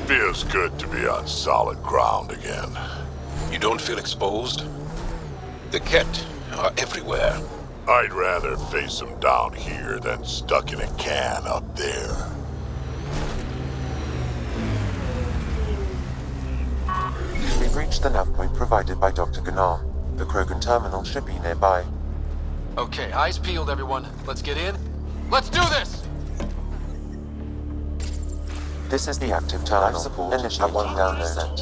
[SPEAKER 3] Feels good to be on solid ground again.
[SPEAKER 12] You don't feel exposed? The Ket are everywhere.
[SPEAKER 3] I'd rather face them down here than stuck in a can up there.
[SPEAKER 5] We've reached the nav point provided by Dr. Gunnar. The Krogan terminal should be nearby.
[SPEAKER 2] Okay, eyes peeled, everyone. Let's get in. Let's do this!
[SPEAKER 5] This is the active terminal. Initiate download.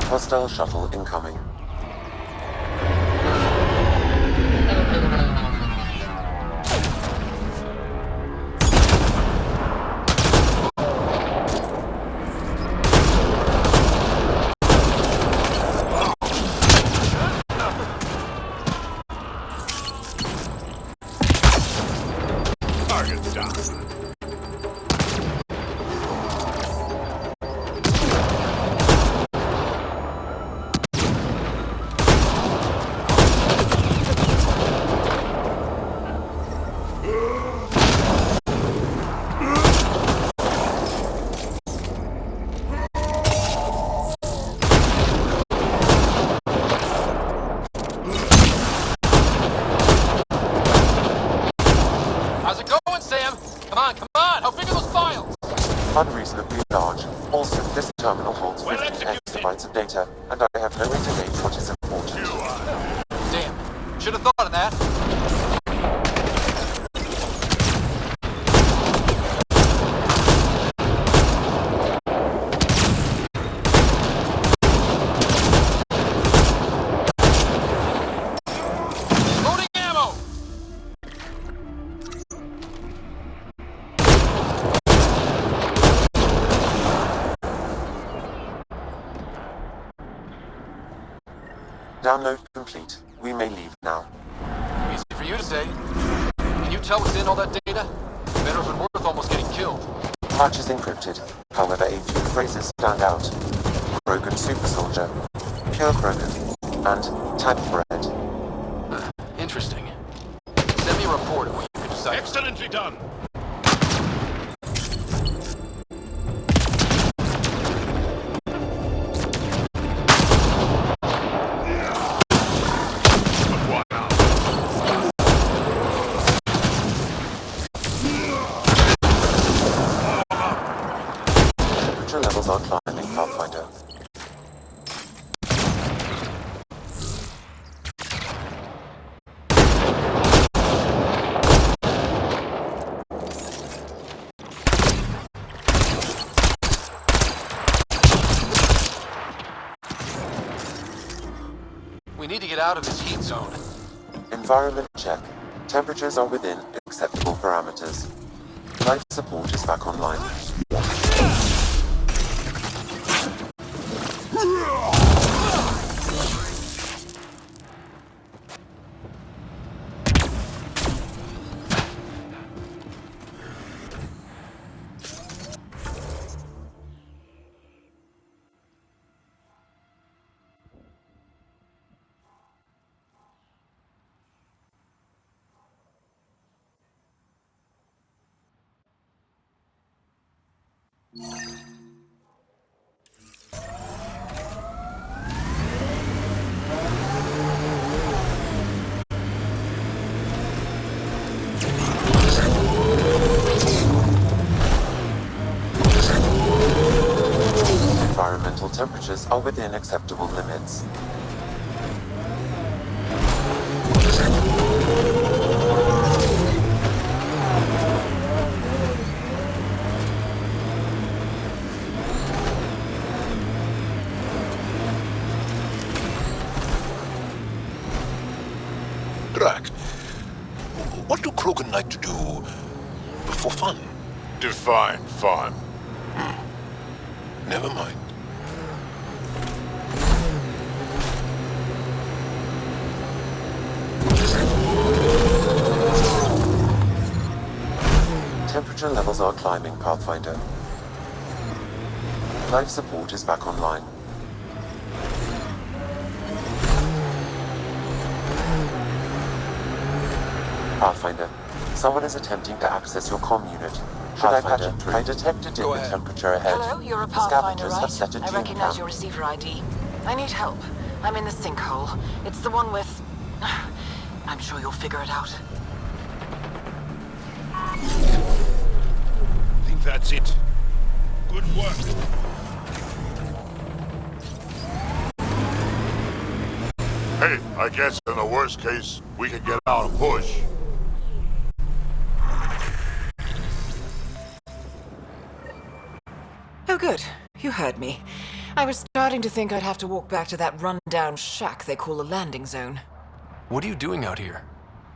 [SPEAKER 5] Hostile shuttle incoming.
[SPEAKER 3] Target down.
[SPEAKER 2] How's it going, Sam? Come on, come on! How big are those files?
[SPEAKER 5] Unreasonably large. Also, this terminal holds 50 exabytes of data, and I have no way to gauge what is important.
[SPEAKER 2] Damn. Should have thought of that. Loading ammo!
[SPEAKER 5] Download complete. We may leave now.
[SPEAKER 2] Easy for you to say. Can you tell what's in all that data? Better have been worth almost getting killed.
[SPEAKER 5] Much is encrypted. However, a few phrases stand out. Krogan super soldier, pure Krogan, and type bread.
[SPEAKER 2] Interesting. Send me a report of what you can decide.
[SPEAKER 3] Excellently done.
[SPEAKER 5] Temperature levels are climbing, Pathfinder.
[SPEAKER 2] We need to get out of this heat zone.
[SPEAKER 5] Environment check. Temperatures are within acceptable parameters. Life support is back online. Environmental temperatures are within acceptable limits.
[SPEAKER 12] Krogan like to do for fun?
[SPEAKER 9] Define fun.
[SPEAKER 12] Never mind.
[SPEAKER 5] Temperature levels are climbing, Pathfinder. Life support is back online. Pathfinder, someone is attempting to access your comm unit. Should I patch it through? I detect a dip in temperature ahead.
[SPEAKER 1] Hello, you're a
[SPEAKER 5] The
[SPEAKER 1] Pathfinder,
[SPEAKER 5] scavengers have
[SPEAKER 1] right?
[SPEAKER 5] set a
[SPEAKER 1] I
[SPEAKER 5] dune
[SPEAKER 1] recognize
[SPEAKER 5] camp.
[SPEAKER 1] your receiver ID. I need help. I'm in the sinkhole. It's the one with... I'm sure you'll figure it out.
[SPEAKER 9] I think that's it. Good work.
[SPEAKER 21] Hey, I guess in the worst case, we can get out and push.
[SPEAKER 22] Oh, good. You heard me. I was starting to think I'd have to walk back to that rundown shack they call a landing zone.
[SPEAKER 18] What are you doing out here?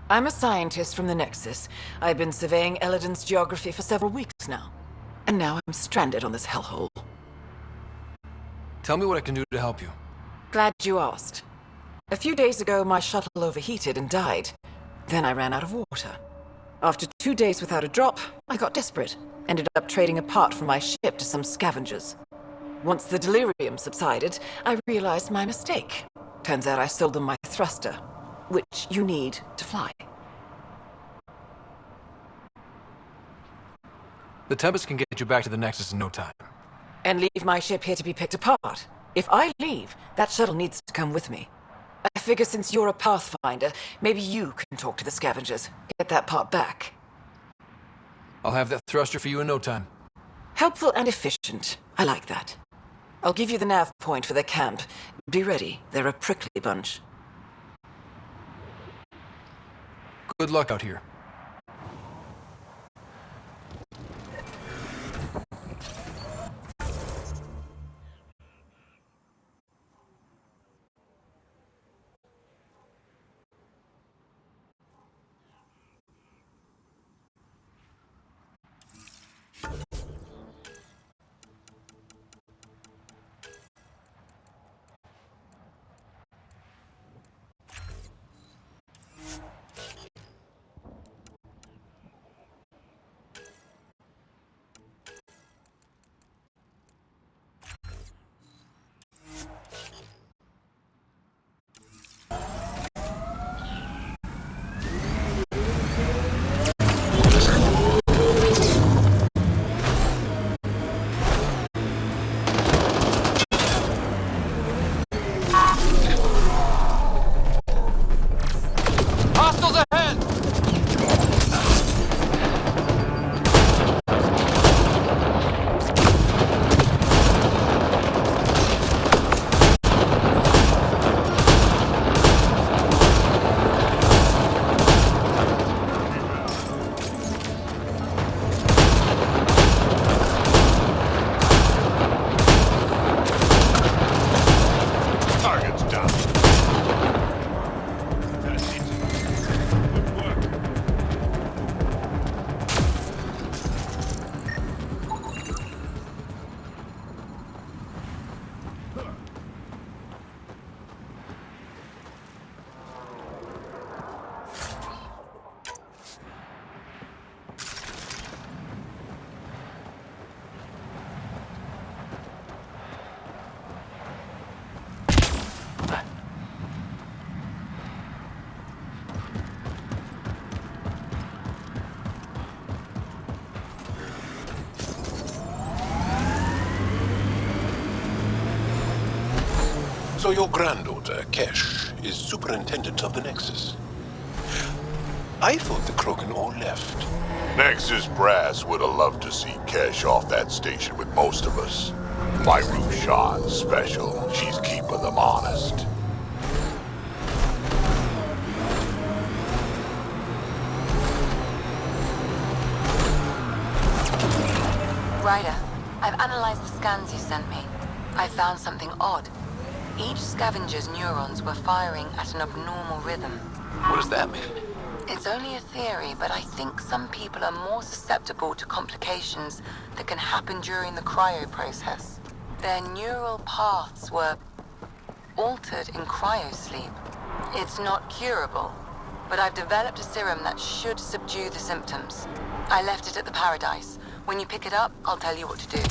[SPEAKER 22] I'm a scientist from the Nexus. I've been surveying Elodin's geography for several weeks now. And now I'm stranded on this hellhole.
[SPEAKER 18] Tell me what I can do to help you.
[SPEAKER 22] Glad you asked. A few days ago, my shuttle overheated and died. Then I ran out of water. After 2 days without a drop, I got desperate. Ended up trading a part from my ship to some scavengers. Once the delirium subsided, I realized my mistake. Turns out I sold them my thruster, which you need to fly.
[SPEAKER 18] The Tempest can get you back to the Nexus in no time.
[SPEAKER 22] And leave my ship here to be picked apart. If I leave, that shuttle needs to come with me. I figure since you're a Pathfinder, maybe you can talk to the scavengers. Get that part back.
[SPEAKER 18] I'll have that thruster for you in no time.
[SPEAKER 22] Helpful and efficient. I like that. I'll give you the nav point for the camp. Be ready. They're a prickly bunch.
[SPEAKER 18] Good luck out here.
[SPEAKER 13] Hostiles ahead!
[SPEAKER 9] Target's down. That's it. Good work.
[SPEAKER 12] So your granddaughter, Kesh, is superintendent of the Nexus. I thought the Krogan all left.
[SPEAKER 21] Nexus brass would have loved to see Kesh off that station with most of us. My Rushan's special. She's keeping them honest.
[SPEAKER 1] Ryder, I've analyzed the scans you sent me. I found something odd. Each scavenger's neurons were firing at an abnormal rhythm.
[SPEAKER 2] What does that mean?
[SPEAKER 1] It's only a theory, but I think some people are more susceptible to complications that can happen during the cryo process. Their neural paths were altered in cryosleep. It's not curable, but I've developed a serum that should subdue the symptoms. I left it at the Paradise. When you pick it up, I'll tell you what to do.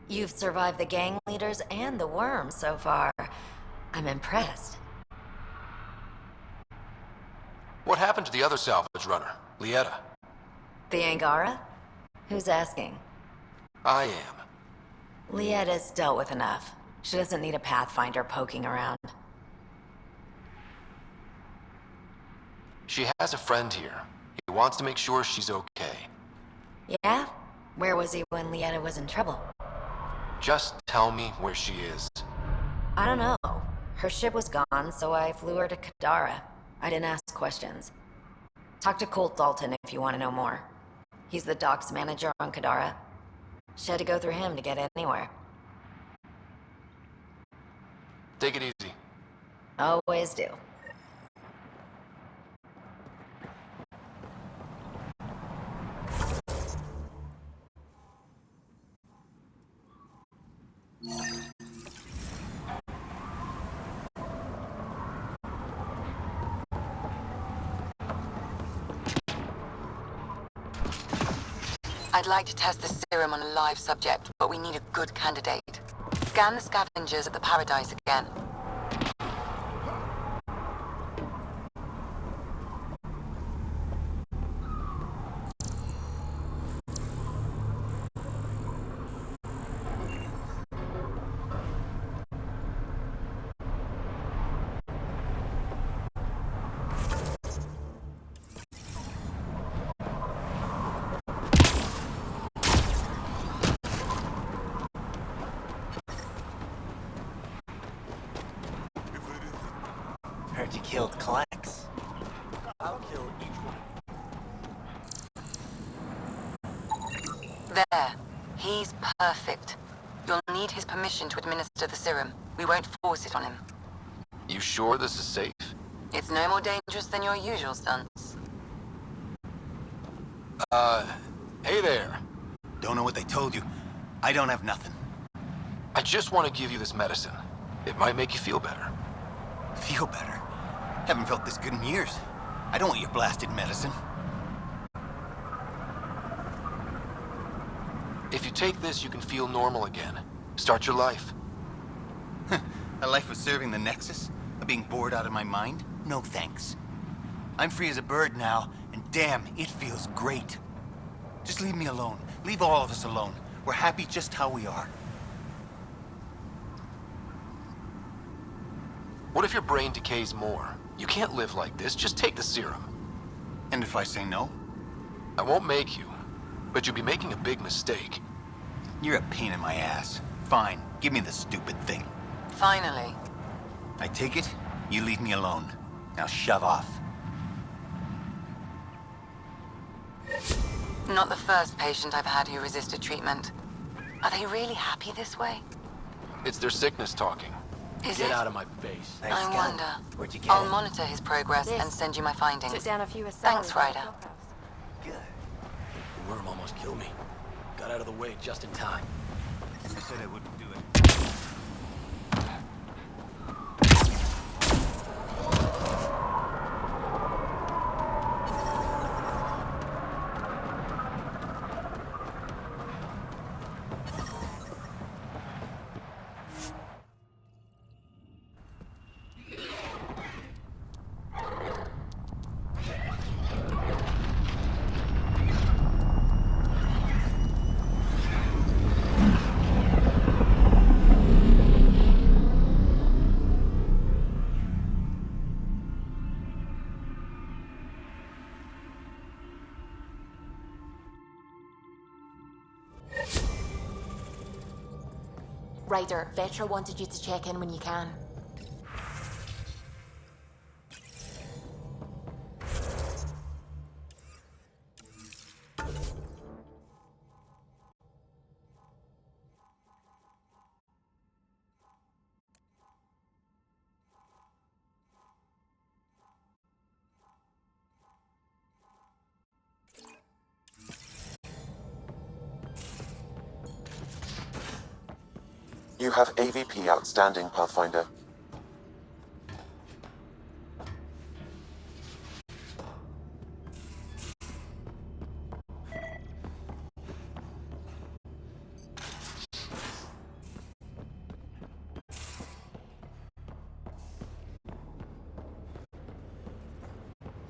[SPEAKER 11] You've survived the gang leaders and the worm so far. I'm impressed.
[SPEAKER 2] What happened to the other salvage runner, Lieta?
[SPEAKER 11] The Angara? Who's asking?
[SPEAKER 2] I am.
[SPEAKER 11] Lieta's dealt with enough. She doesn't need a Pathfinder poking around.
[SPEAKER 2] She has a friend here. He wants to make sure she's okay.
[SPEAKER 11] Yeah? Where was he when Lieta was in trouble?
[SPEAKER 2] Just tell me where she is.
[SPEAKER 11] I don't know. Her ship was gone, so I flew her to Kadara. I didn't ask questions. Talk to Colt Dalton if you want to know more. He's the docks manager on Kadara. She had to go through him to get anywhere.
[SPEAKER 2] Take it easy.
[SPEAKER 11] Always do.
[SPEAKER 1] I'd like to test the serum on a live subject, but we need a good candidate. Scan the scavengers at the Paradise again.
[SPEAKER 4] Heard you killed Klex. I'll kill each one.
[SPEAKER 1] There. He's perfect. You'll need his permission to administer the serum. We won't force it on him.
[SPEAKER 2] You sure this is safe?
[SPEAKER 1] It's no more dangerous than your usual stunts.
[SPEAKER 2] Hey there.
[SPEAKER 4] Don't know what they told you. I don't have nothing.
[SPEAKER 2] I just want to give you this medicine. It might make you feel better.
[SPEAKER 4] Feel better? Haven't felt this good in years. I don't want your blasted medicine.
[SPEAKER 2] If you take this, you can feel normal again. Start your life.
[SPEAKER 4] A life of serving the Nexus? Of being bored out of my mind? No thanks. I'm free as a bird now, and damn, it feels great. Just leave me alone. Leave all of us alone. We're happy just how we are.
[SPEAKER 2] What if your brain decays more? You can't live like this. Just take the serum.
[SPEAKER 4] And if I say no?
[SPEAKER 2] I won't make you, but you'll be making a big mistake.
[SPEAKER 4] You're a pain in my ass. Fine, give me the stupid thing.
[SPEAKER 1] Finally.
[SPEAKER 4] I take it, you leave me alone. Now shove off.
[SPEAKER 1] Not the first patient I've had who resisted treatment. Are they really happy this way?
[SPEAKER 2] It's their sickness talking.
[SPEAKER 1] Get
[SPEAKER 2] out of my face.
[SPEAKER 1] I wonder.
[SPEAKER 4] Where'd you get
[SPEAKER 1] I'll
[SPEAKER 4] it?
[SPEAKER 1] monitor his progress and send you my findings.
[SPEAKER 11] Took down a few
[SPEAKER 1] Thanks, Ryder.
[SPEAKER 4] Good.
[SPEAKER 7] The worm almost killed me. Got out of the way just in time.
[SPEAKER 4] I said I wouldn't do it.
[SPEAKER 23] Ryder, Vetra wanted you to check in when you can.
[SPEAKER 5] You have AVP outstanding, Pathfinder.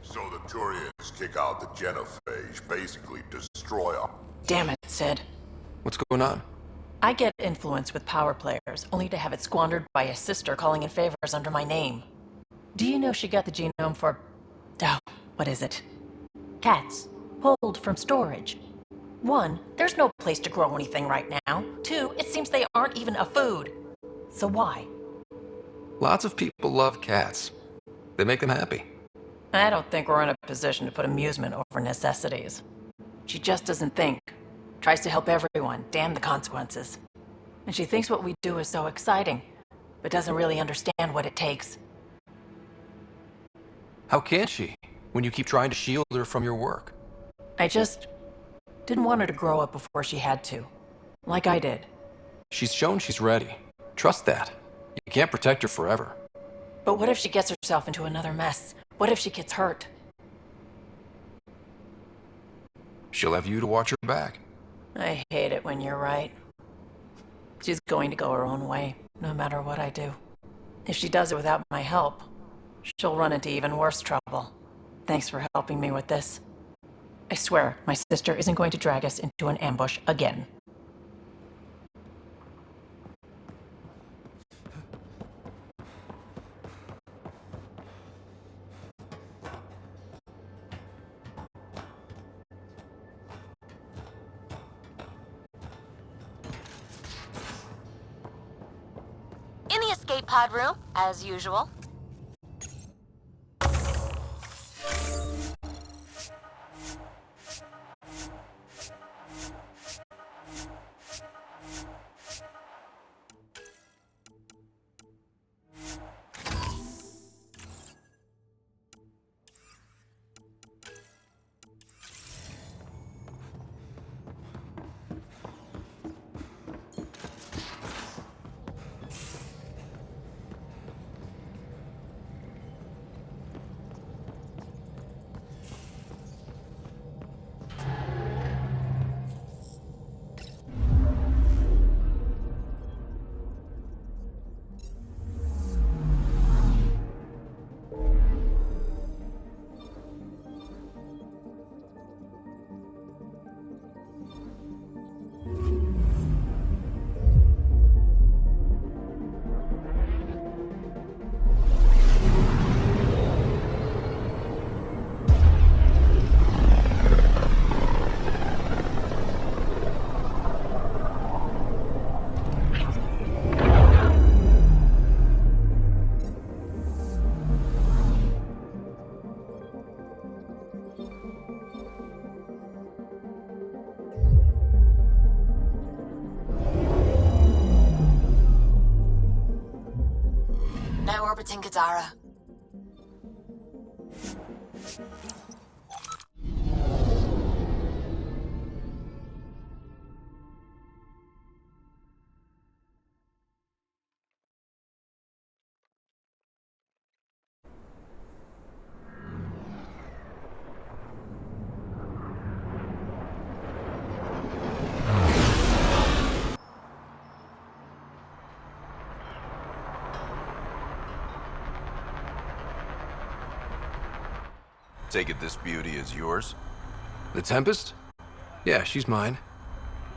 [SPEAKER 21] So the Turians kick out the genophage, basically destroy them.
[SPEAKER 22] Damn it, Sid.
[SPEAKER 18] What's going on?
[SPEAKER 14] I get influence with power players, only to have it squandered by a sister calling in favors under my name. Do you know she got the genome for... oh, what is it? Cats. Pulled from storage. 1, there's no place to grow anything right now. 2, it seems they aren't even a food. So why?
[SPEAKER 18] Lots of people love cats. They make them happy.
[SPEAKER 14] I don't think we're in a position to put amusement over necessities. She just doesn't think. Tries to help everyone, damn the consequences. And she thinks what we do is so exciting, but doesn't really understand what it takes.
[SPEAKER 18] How can she, when you keep trying to shield her from your work?
[SPEAKER 14] I just didn't want her to grow up before she had to. Like I did.
[SPEAKER 18] She's shown she's ready. Trust that. You can't protect her forever.
[SPEAKER 14] But what if she gets herself into another mess? What if she gets hurt?
[SPEAKER 18] She'll have you to watch her back.
[SPEAKER 14] I hate it when you're right. She's going to go her own way, no matter what I do. If she does it without my help, she'll run into even worse trouble. Thanks for helping me with this. I swear, my sister isn't going to drag us into an ambush again.
[SPEAKER 11] In the escape pod room, as usual. Now orbiting Kadara.
[SPEAKER 15] Take it this beauty is yours?
[SPEAKER 18] The Tempest? Yeah, she's mine.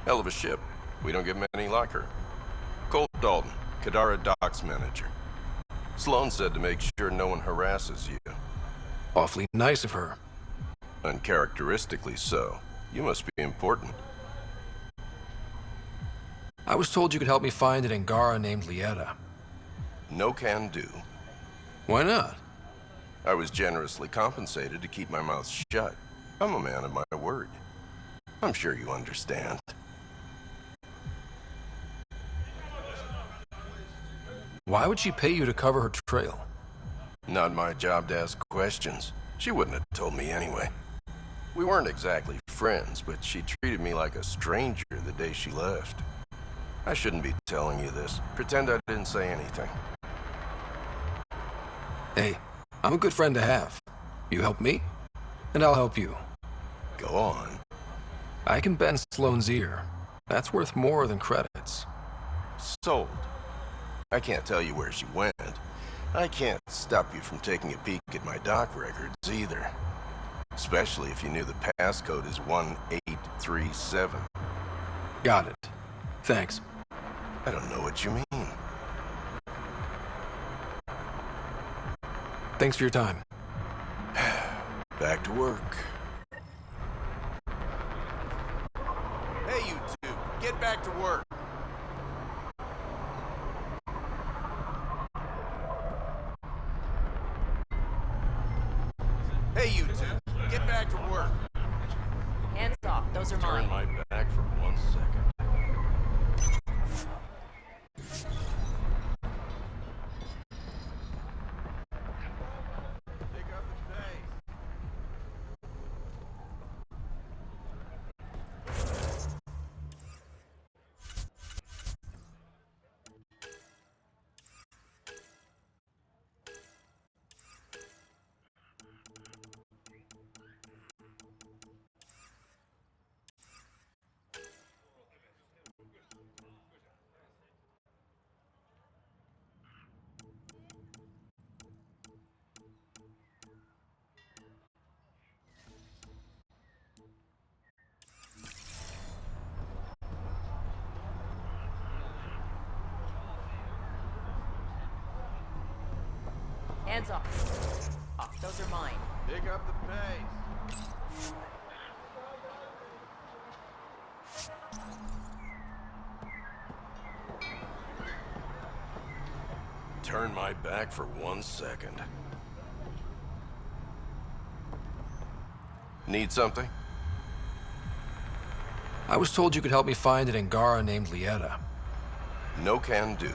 [SPEAKER 15] Hell of a ship. We don't get many like her. Cole Dalton, Kadara Docks Manager. Sloan said to make sure no one harasses you.
[SPEAKER 18] Awfully nice of her.
[SPEAKER 15] Uncharacteristically so. You must be important.
[SPEAKER 18] I was told you could help me find an Angara named Lieta.
[SPEAKER 15] No can do.
[SPEAKER 18] Why not?
[SPEAKER 15] I was generously compensated to keep my mouth shut. I'm a man of my word. I'm sure you understand.
[SPEAKER 18] Why would she pay you to cover her trail?
[SPEAKER 15] Not my job to ask questions. She wouldn't have told me anyway. We weren't exactly friends, but she treated me like a stranger the day she left. I shouldn't be telling you this. Pretend I didn't say anything.
[SPEAKER 18] Hey, I'm a good friend to have. You help me, and I'll help you.
[SPEAKER 15] Go on.
[SPEAKER 18] I can bend Sloane's ear. That's worth more than credits.
[SPEAKER 15] Sold. I can't tell you where she went. I can't stop you from taking a peek at my doc records either. Especially if you knew the passcode is 1837.
[SPEAKER 18] Got it. Thanks.
[SPEAKER 15] I don't know what you mean.
[SPEAKER 18] Thanks for your time.
[SPEAKER 15] Back to work.
[SPEAKER 6] Hey, you two, get back to work. Hey, you two, get back to work.
[SPEAKER 14] Hands off, those are mine.
[SPEAKER 15] Turn my back for 1 second.
[SPEAKER 14] Hands off. Those are mine.
[SPEAKER 6] Pick up the pace.
[SPEAKER 15] Turn my back for 1 second. Need something?
[SPEAKER 18] I was told you could help me find an Angara named Lieta.
[SPEAKER 15] No can do.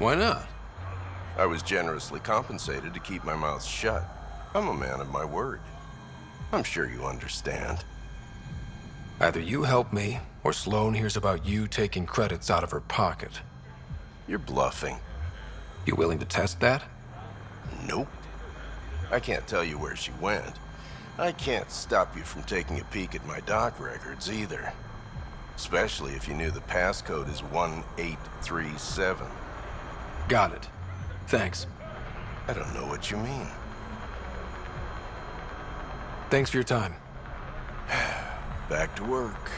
[SPEAKER 18] Why not?
[SPEAKER 15] I was generously compensated to keep my mouth shut. I'm a man of my word. I'm sure you understand.
[SPEAKER 18] Either you help me, or Sloane hears about you taking credits out of her pocket.
[SPEAKER 15] You're bluffing.
[SPEAKER 18] You willing to test that?
[SPEAKER 15] Nope. I can't tell you where she went. I can't stop you from taking a peek at my doc records either. Especially if you knew the passcode is 1837.
[SPEAKER 18] Got it. Thanks.
[SPEAKER 15] I don't know what you mean.
[SPEAKER 18] Thanks for your time.
[SPEAKER 15] Back to work.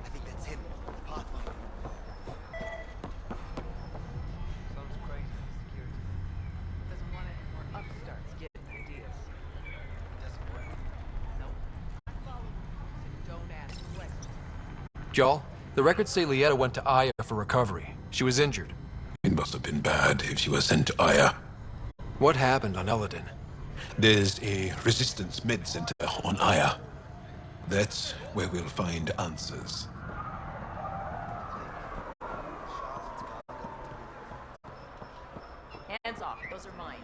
[SPEAKER 4] I think that's him. Pathfinder.
[SPEAKER 16] Sounds crazy for security. Doesn't want any more upstarts getting ideas. Doesn't work. No. Follow rules and don't ask questions.
[SPEAKER 18] Y'all, the records say Lieta went to Aya for recovery. She was injured.
[SPEAKER 12] It must have been bad if she was sent to Aya.
[SPEAKER 18] What happened on Eladin?
[SPEAKER 12] There's a resistance med center on Aya. That's where we'll find answers.
[SPEAKER 14] Hands off, those are mine.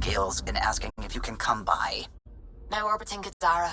[SPEAKER 17] Gil's been asking if you can come by.
[SPEAKER 23] Now orbiting Kadara.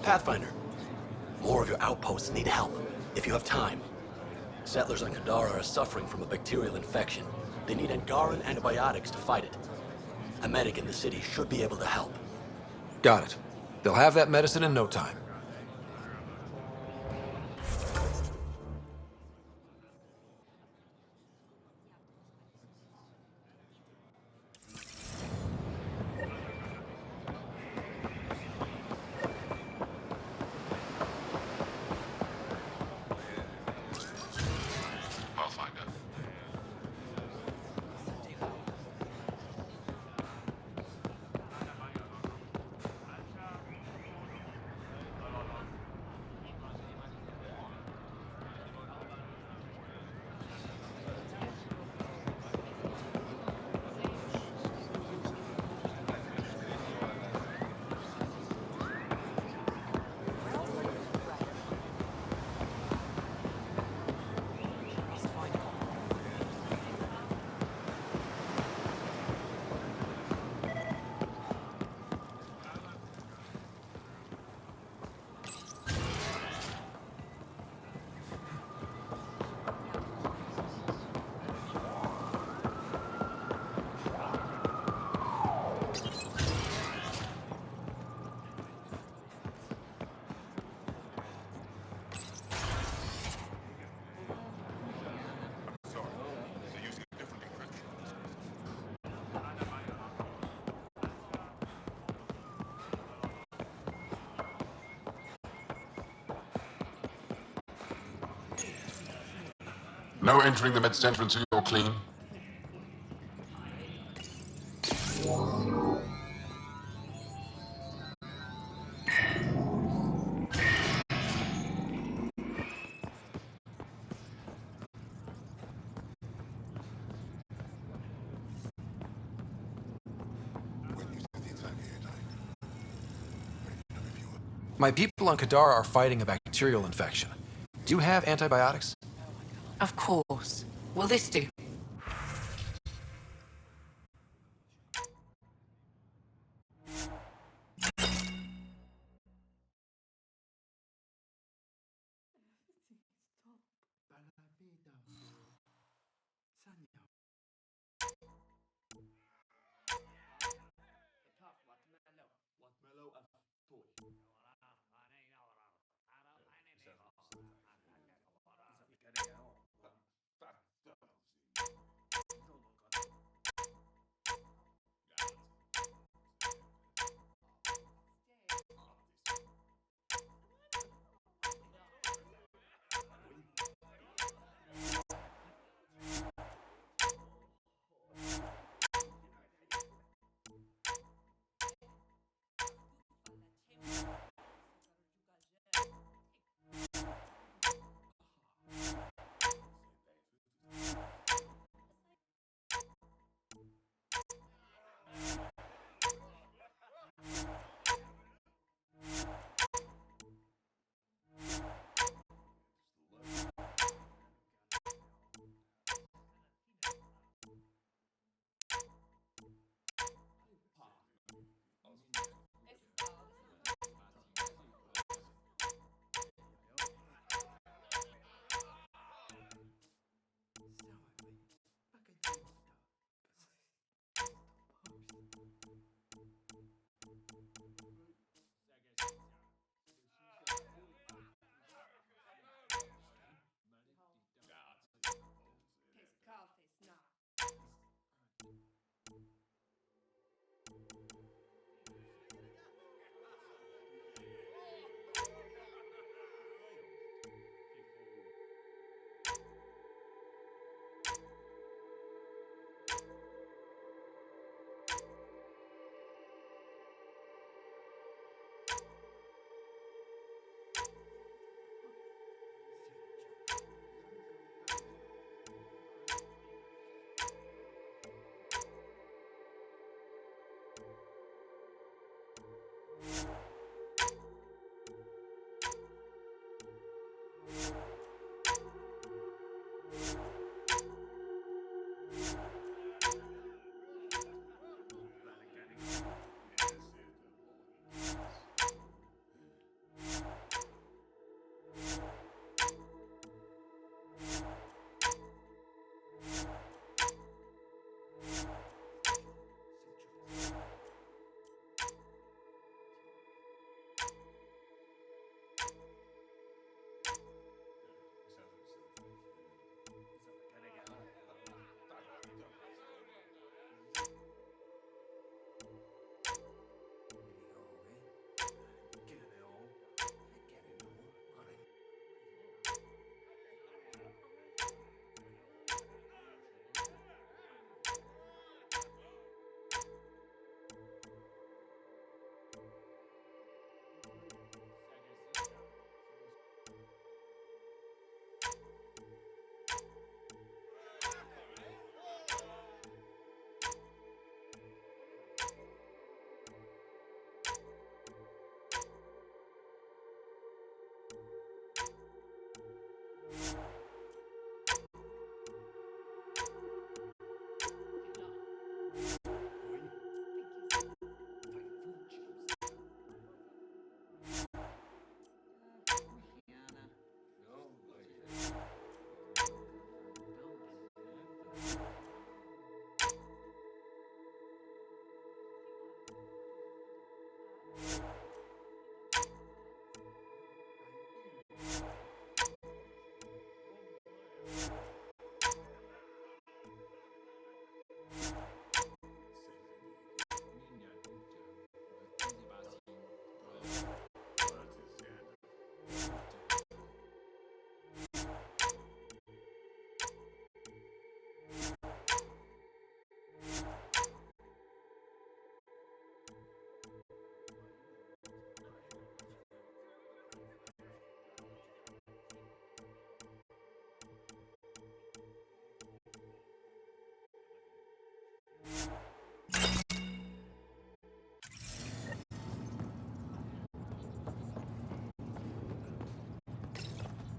[SPEAKER 7] Pathfinder. More of your outposts need help, if you have time. Settlers on Kadara are suffering from a bacterial infection. They need Angaran antibiotics to fight it. A medic in the city should be able to help.
[SPEAKER 18] Got it. They'll have that medicine in no time.
[SPEAKER 21] I'll find out. No entering the med-center until you're clean.
[SPEAKER 18] My people on Kadara are fighting a bacterial infection. Do you have antibiotics?
[SPEAKER 10] Of course. Will this do?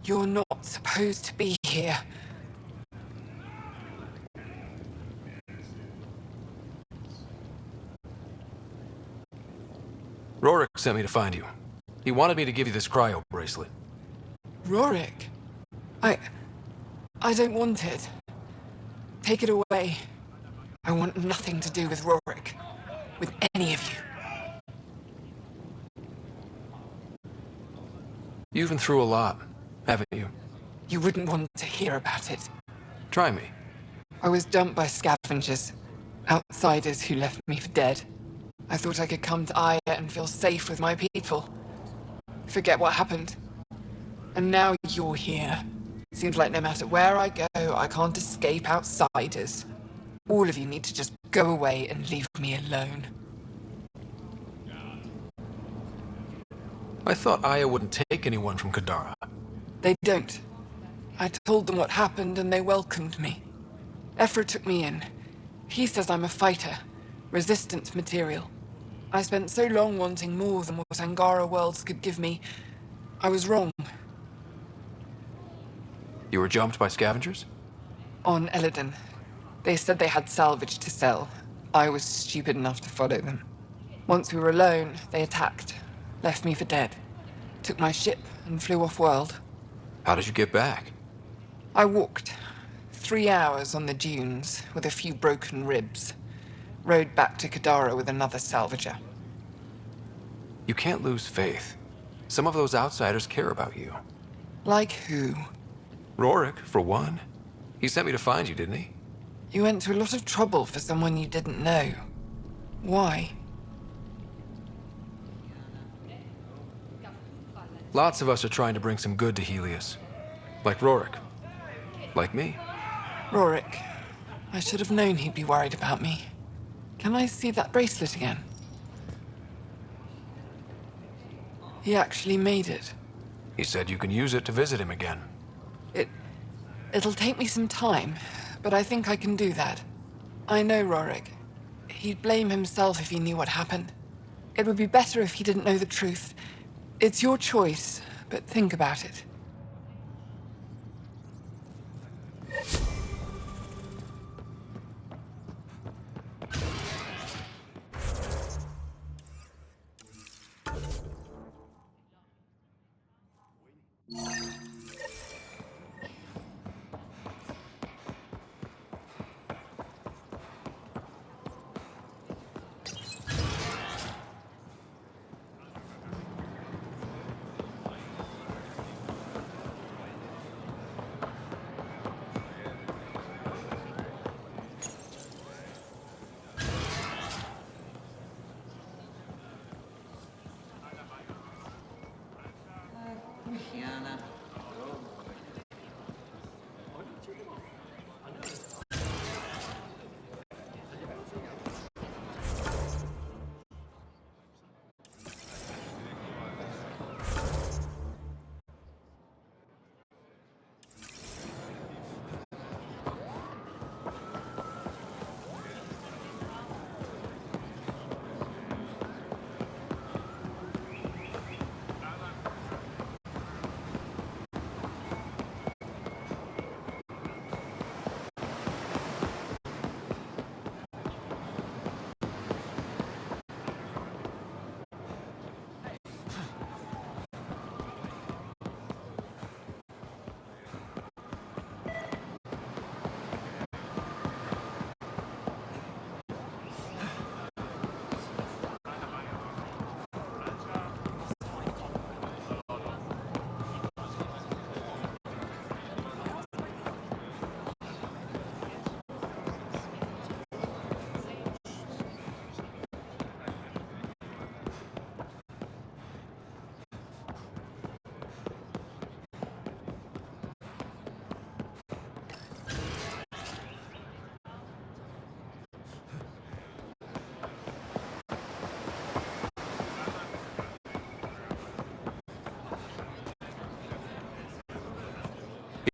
[SPEAKER 10] You're not supposed to be here.
[SPEAKER 18] Rorik sent me to find you. He wanted me to give you this cryo bracelet.
[SPEAKER 10] Rorik? I don't want it. Take it away. I want nothing to do with Rorik. With any of you.
[SPEAKER 18] You've been through a lot, haven't you?
[SPEAKER 10] You wouldn't want to hear about it.
[SPEAKER 18] Try me.
[SPEAKER 10] I was dumped by scavengers. Outsiders who left me for dead. I thought I could come to Aya and feel safe with my people. Forget what happened. And now you're here. Seems like no matter where I go, I can't escape outsiders. All of you need to just go away and leave me alone.
[SPEAKER 18] I thought Aya wouldn't take anyone from Kadara.
[SPEAKER 10] They don't. I told them what happened and they welcomed me. Ephra took me in. He says I'm a fighter. Resistance material. I spent so long wanting more than what Angara Worlds could give me. I was wrong.
[SPEAKER 18] You were jumped by scavengers?
[SPEAKER 10] On Eladin. They said they had salvage to sell. I was stupid enough to follow them. Once we were alone, they attacked. Left me for dead. Took my ship and flew off-world.
[SPEAKER 18] How did you get back?
[SPEAKER 10] I walked. 3 hours on the dunes, with a few broken ribs. Rode back to Kadara with another salvager.
[SPEAKER 18] You can't lose faith. Some of those outsiders care about you.
[SPEAKER 10] Like who?
[SPEAKER 18] Rorik, for one. He sent me to find you, didn't he?
[SPEAKER 10] You went to a lot of trouble for someone you didn't know. Why?
[SPEAKER 18] Lots of us are trying to bring some good to Helios. Like Rorik. Like me.
[SPEAKER 10] Rorik. I should have known he'd be worried about me. Can I see that bracelet again? He actually made it.
[SPEAKER 18] He said you can use it to visit him again.
[SPEAKER 10] It'll take me some time, but I think I can do that. I know Rorik. He'd blame himself if he knew what happened. It would be better if he didn't know the truth. It's your choice, but think about it.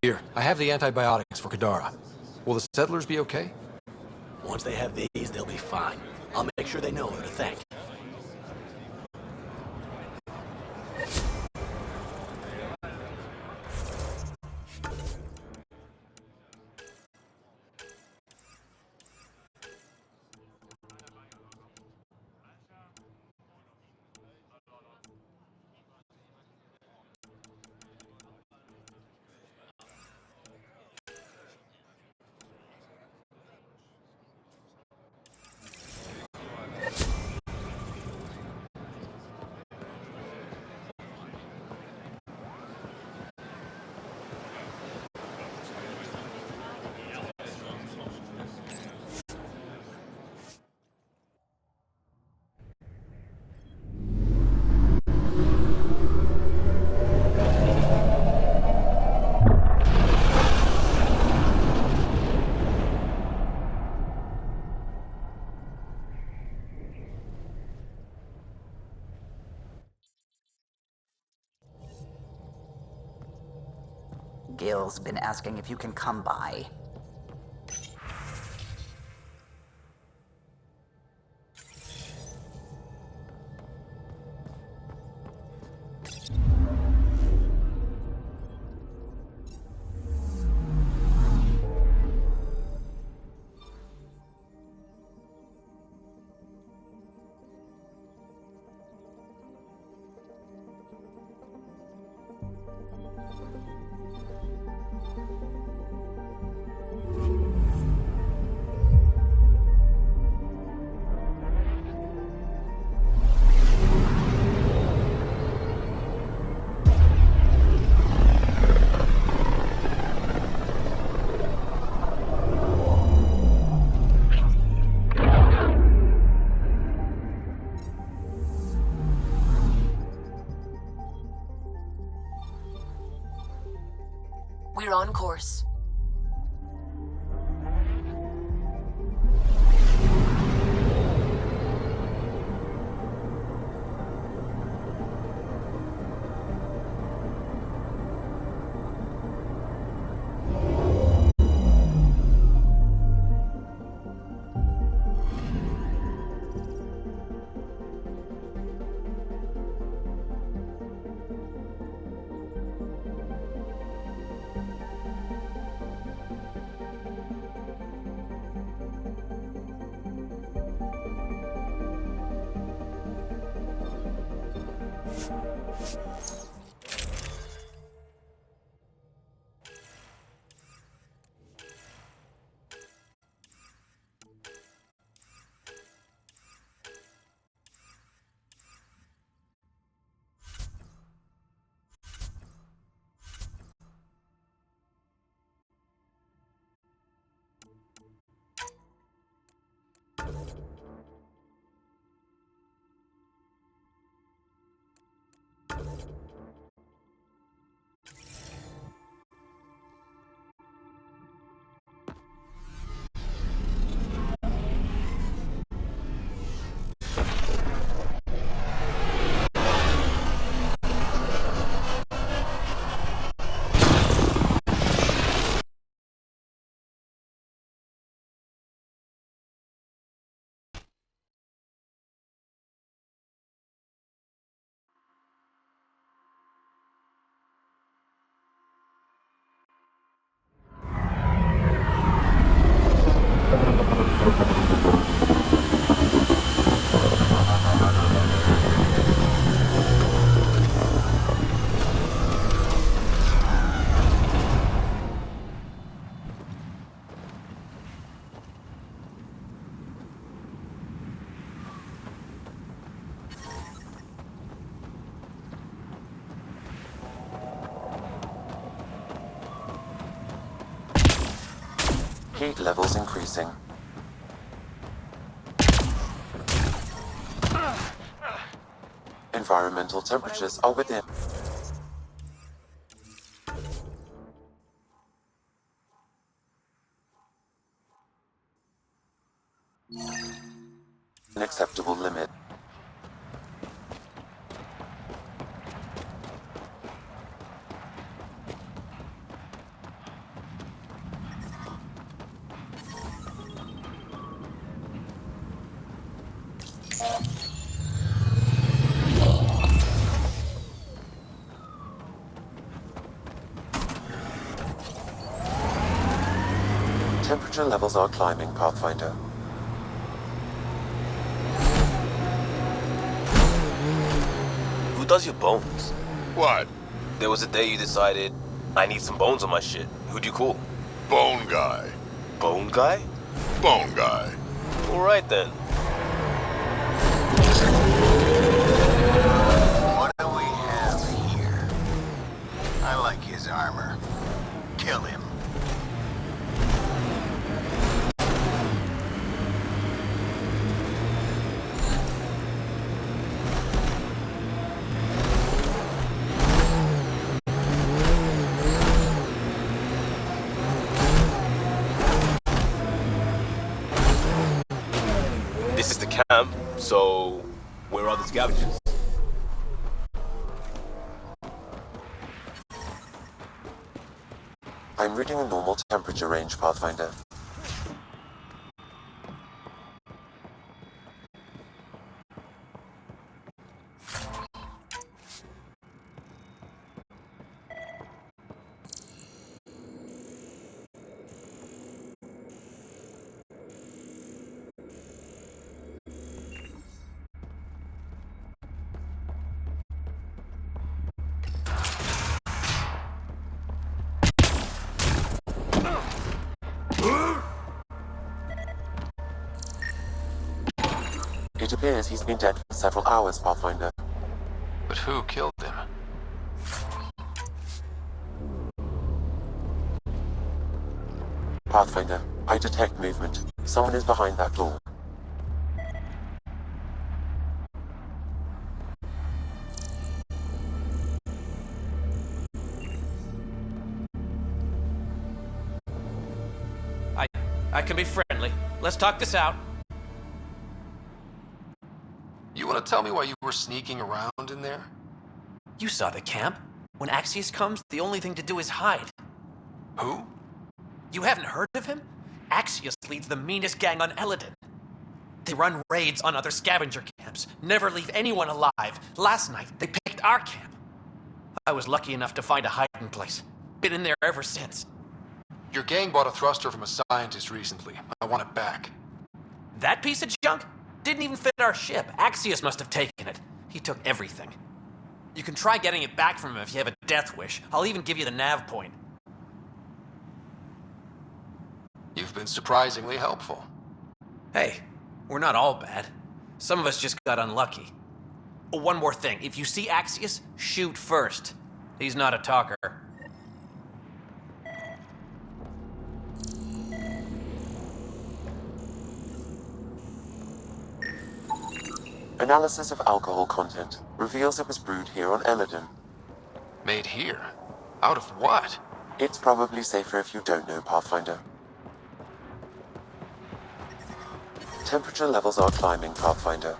[SPEAKER 18] Here, I have the antibiotics for Kadara. Will the settlers be okay?
[SPEAKER 7] Once they have these, they'll be fine. I'll make sure they know who to thank.
[SPEAKER 17] Gil's been asking if you can come by.
[SPEAKER 23] We're on course.
[SPEAKER 5] Heat levels increasing. Environmental temperatures are within. An acceptable limit. Temperature levels are climbing, Pathfinder.
[SPEAKER 8] Who does your bones?
[SPEAKER 21] What?
[SPEAKER 8] There was a day you decided, I need some bones on my shit. Who'd you call?
[SPEAKER 21] Bone guy.
[SPEAKER 8] Bone guy?
[SPEAKER 21] Bone guy.
[SPEAKER 8] Alright then.
[SPEAKER 4] What do we have here? I like his armor. Kill him.
[SPEAKER 8] This is the camp, so where are the scavengers?
[SPEAKER 5] I'm reading a normal temperature range, Pathfinder. It appears he's been dead for several hours, Pathfinder.
[SPEAKER 2] But who killed him?
[SPEAKER 5] Pathfinder, I detect movement. Someone is behind that door.
[SPEAKER 13] I can be friendly. Let's talk this out.
[SPEAKER 2] You want to tell me why you were sneaking around in there?
[SPEAKER 13] You saw the camp. When Axius comes, the only thing to do is hide.
[SPEAKER 2] Who?
[SPEAKER 13] You haven't heard of him? Axius leads the meanest gang on Eladin. They run raids on other scavenger camps, never leave anyone alive. Last night, they picked our camp. I was lucky enough to find a hiding place. Been in there ever since.
[SPEAKER 2] Your gang bought a thruster from a scientist recently. I want it back.
[SPEAKER 13] That piece of junk? Didn't even fit our ship. Axius must have taken it. He took everything. You can try getting it back from him if you have a death wish. I'll even give you the nav point.
[SPEAKER 2] You've been surprisingly helpful.
[SPEAKER 13] Hey, we're not all bad. Some of us just got unlucky. Oh, one more thing. If you see Axius, shoot first. He's not a talker.
[SPEAKER 5] Analysis of alcohol content reveals it was brewed here on Eladin.
[SPEAKER 2] Made here? Out of what?
[SPEAKER 5] It's probably safer if you don't know, Pathfinder. Temperature levels are climbing, Pathfinder.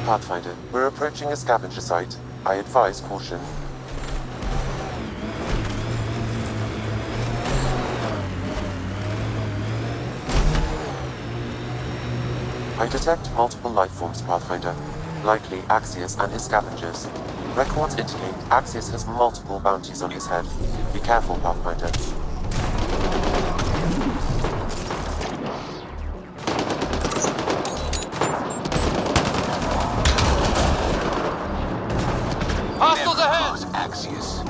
[SPEAKER 5] Pathfinder, we're approaching a scavenger site. I advise caution. I detect multiple life forms, Pathfinder. Likely Axius and his scavengers. Records indicate Axius has multiple bounties on his head. Be careful, Pathfinder.
[SPEAKER 13] Hostiles ahead!
[SPEAKER 4] Axius.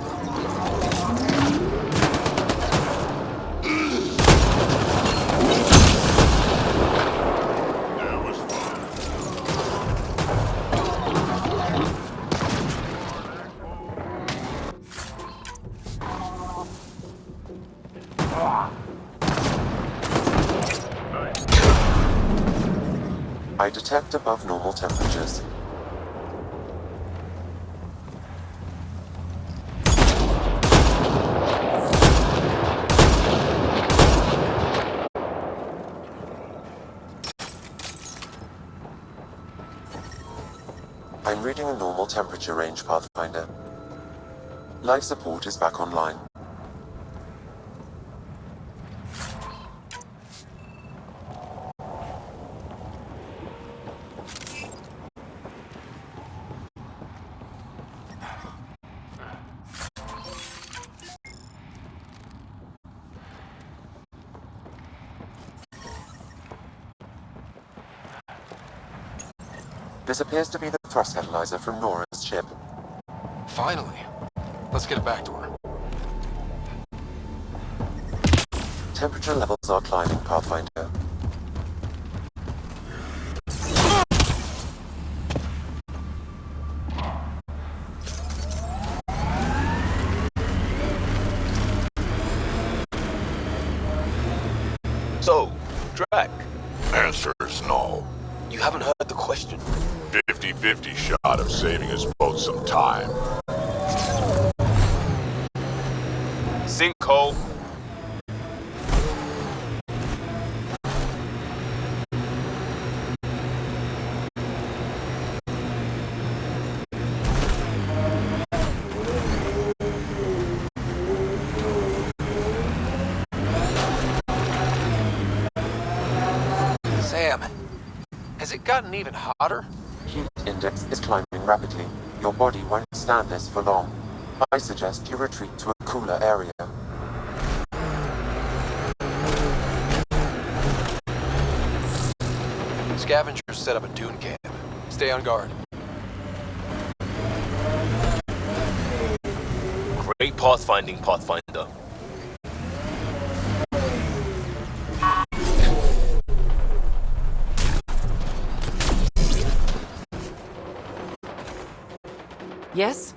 [SPEAKER 5] I detect above normal temperatures. I'm reading a normal temperature range, Pathfinder. Life support is back online. This appears to be the thrust catalyzer from Nora's ship.
[SPEAKER 18] Finally. Let's get it back to her.
[SPEAKER 5] Temperature levels are climbing, Pathfinder.
[SPEAKER 8] So, Drac.
[SPEAKER 21] Answer is no.
[SPEAKER 8] You haven't heard the question.
[SPEAKER 21] 50-50 shot of saving us both some time.
[SPEAKER 8] Sinkhole.
[SPEAKER 18] Sam, has it gotten even hotter?
[SPEAKER 5] Heat index is climbing rapidly. Your body won't stand this for long. I suggest you retreat to a cooler area.
[SPEAKER 18] Scavengers set up a dune camp. Stay on guard.
[SPEAKER 8] Great pathfinding, Pathfinder.
[SPEAKER 22] Yes?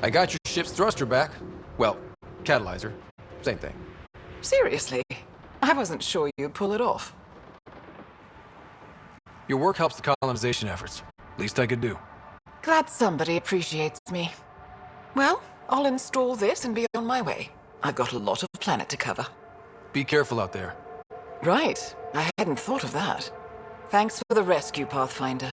[SPEAKER 18] I got your ship's thruster back. Well, catalyzer. Same thing.
[SPEAKER 22] Seriously? I wasn't sure you'd pull it off.
[SPEAKER 18] Your work helps the colonization efforts. Least I could do.
[SPEAKER 22] Glad somebody appreciates me. Well, I'll install this and be on my way. I've got a lot of planet to cover.
[SPEAKER 18] Be careful out there.
[SPEAKER 22] Right. I hadn't thought of that. Thanks for the rescue, Pathfinder.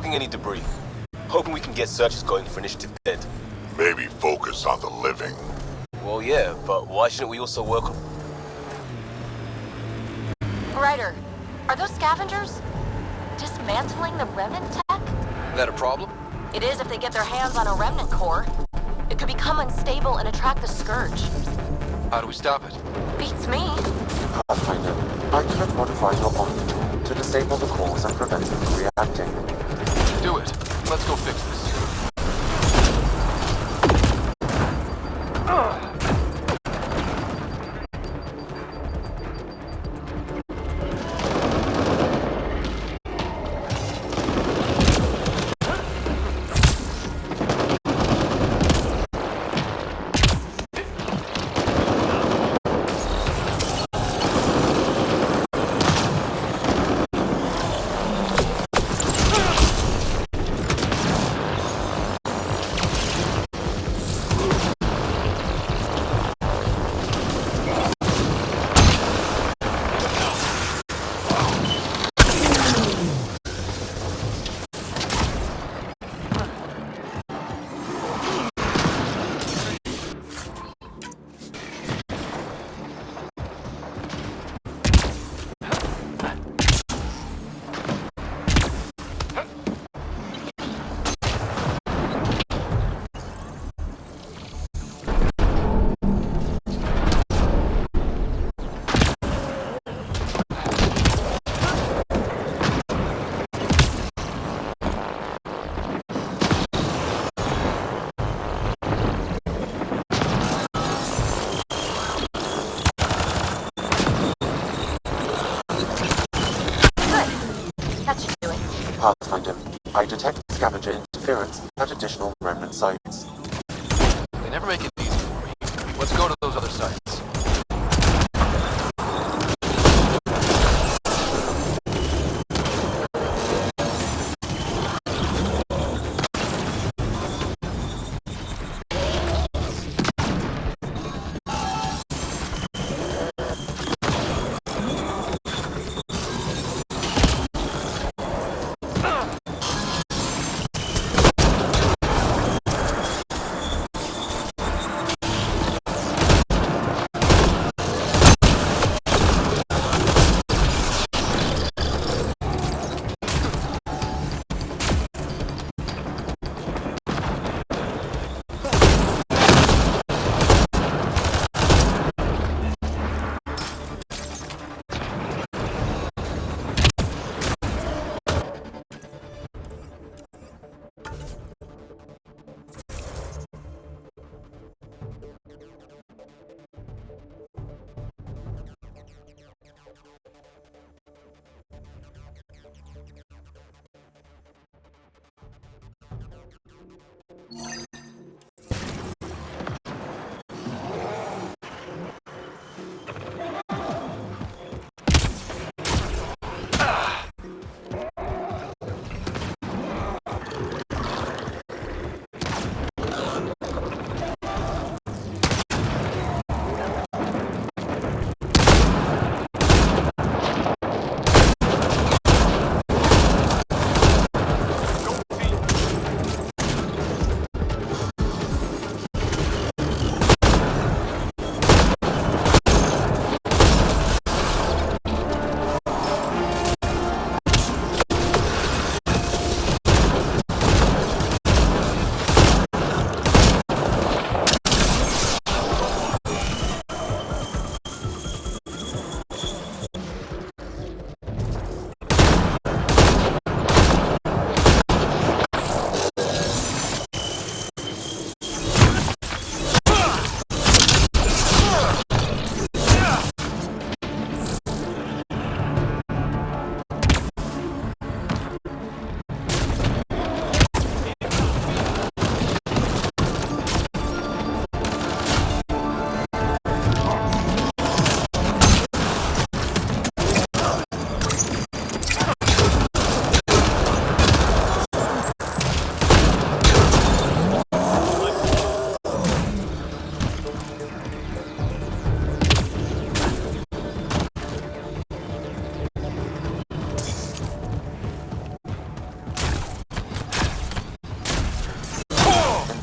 [SPEAKER 8] Any debris. Hoping we can get searches going for Initiative dead.
[SPEAKER 21] Maybe focus on the living.
[SPEAKER 8] Well, yeah, but why shouldn't we also work on...
[SPEAKER 11] Ryder, are those scavengers dismantling the remnant tech?
[SPEAKER 18] That a problem?
[SPEAKER 11] It is if they get their hands on a remnant core. It could become unstable and attract the Scourge.
[SPEAKER 18] How do we stop it?
[SPEAKER 11] Beats me.
[SPEAKER 5] Pathfinder, I cannot modify your bond to disable the cores and prevent them from reacting.
[SPEAKER 18] Do it. Let's go fix this.
[SPEAKER 5] Pathfinder, I detect scavenger interference at additional remnant sites.
[SPEAKER 2] They never make it easy for me. Let's go to those other sites.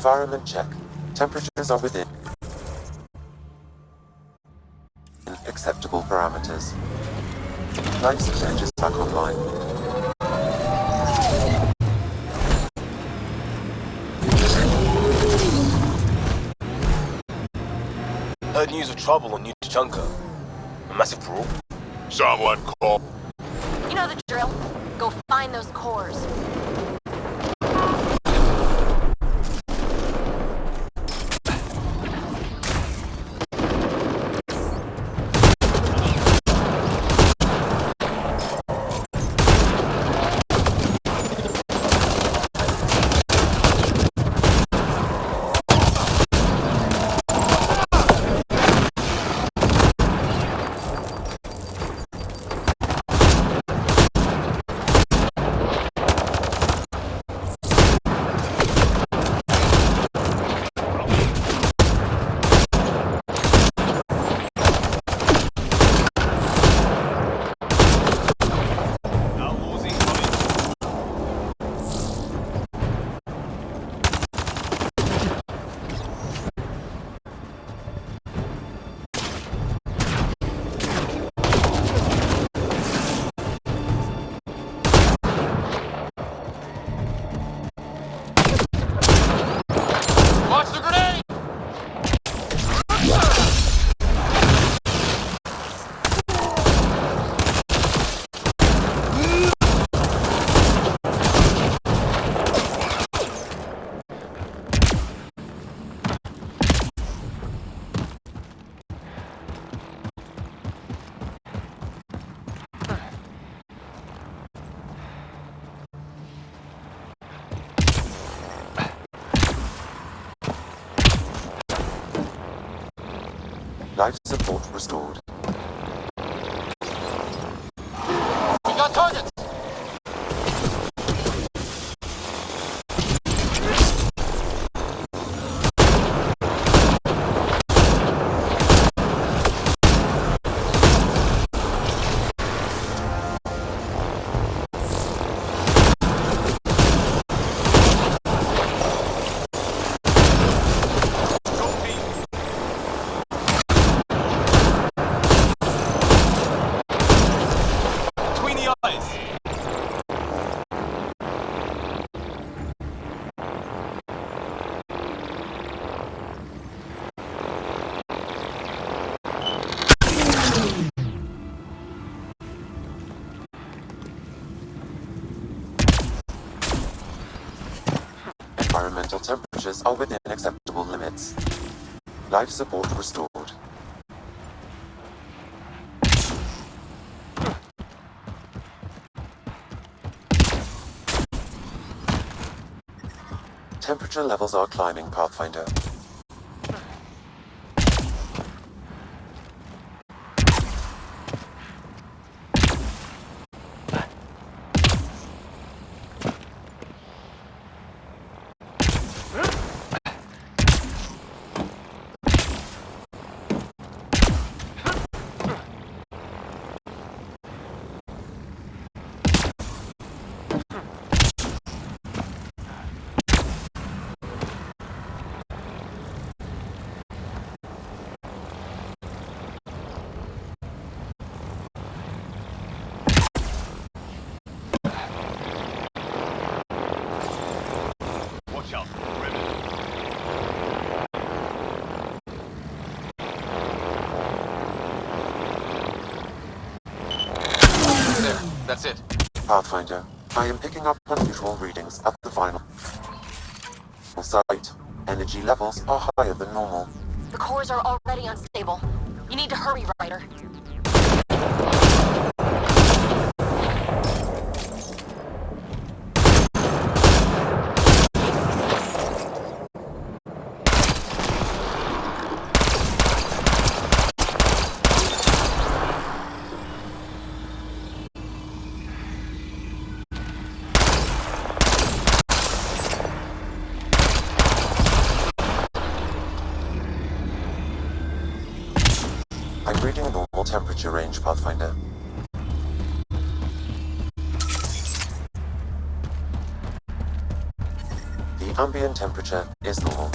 [SPEAKER 5] Environment check. Temperatures are within acceptable parameters. Life support is back online.
[SPEAKER 8] Heard news of trouble on New Chunka. A massive brawl.
[SPEAKER 21] Someone call.
[SPEAKER 23] You know the drill. Go find those cores.
[SPEAKER 5] Life support restored.
[SPEAKER 2] We got targets!
[SPEAKER 5] Environmental temperatures are within acceptable limits. Life support restored. Temperature levels are climbing, Pathfinder.
[SPEAKER 21] Watch out,
[SPEAKER 2] There, that's it.
[SPEAKER 5] Pathfinder, I am picking up unusual readings at the final site. Energy levels are higher than normal.
[SPEAKER 23] The cores are already unstable. You need to hurry, Ryder.
[SPEAKER 5] I'm reading a normal temperature range, Pathfinder. The ambient temperature is normal.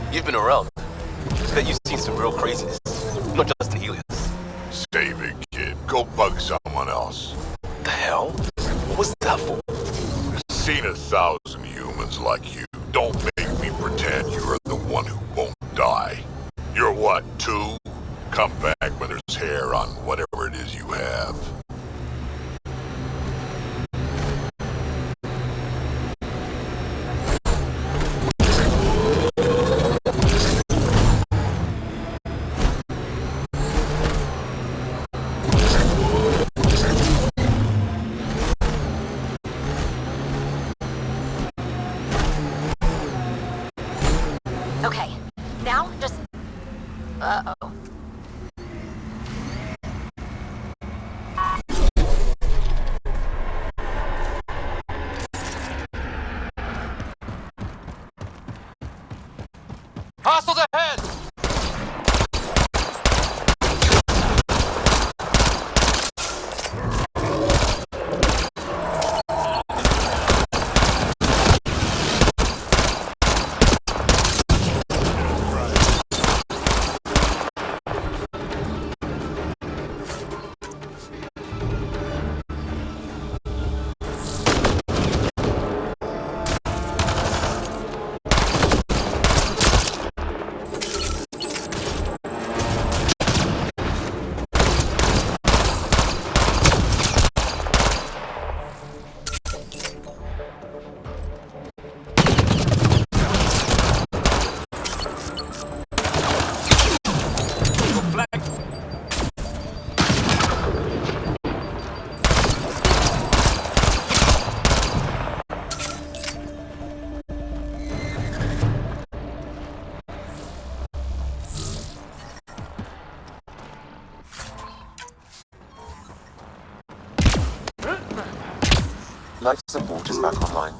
[SPEAKER 8] You've been around. Bet you've seen some real craziness. Not just in Helios.
[SPEAKER 21] Save it, kid. Go bug someone else.
[SPEAKER 8] The hell? What was that for?
[SPEAKER 21] Seen 1,000 humans like you. Don't make me pretend you're the one who won't die. You're what, 2? Come back when there's hair on whatever it is you have.
[SPEAKER 23] Okay, now just... Uh-oh.
[SPEAKER 2] Hostiles ahead!
[SPEAKER 5] Life support is back online.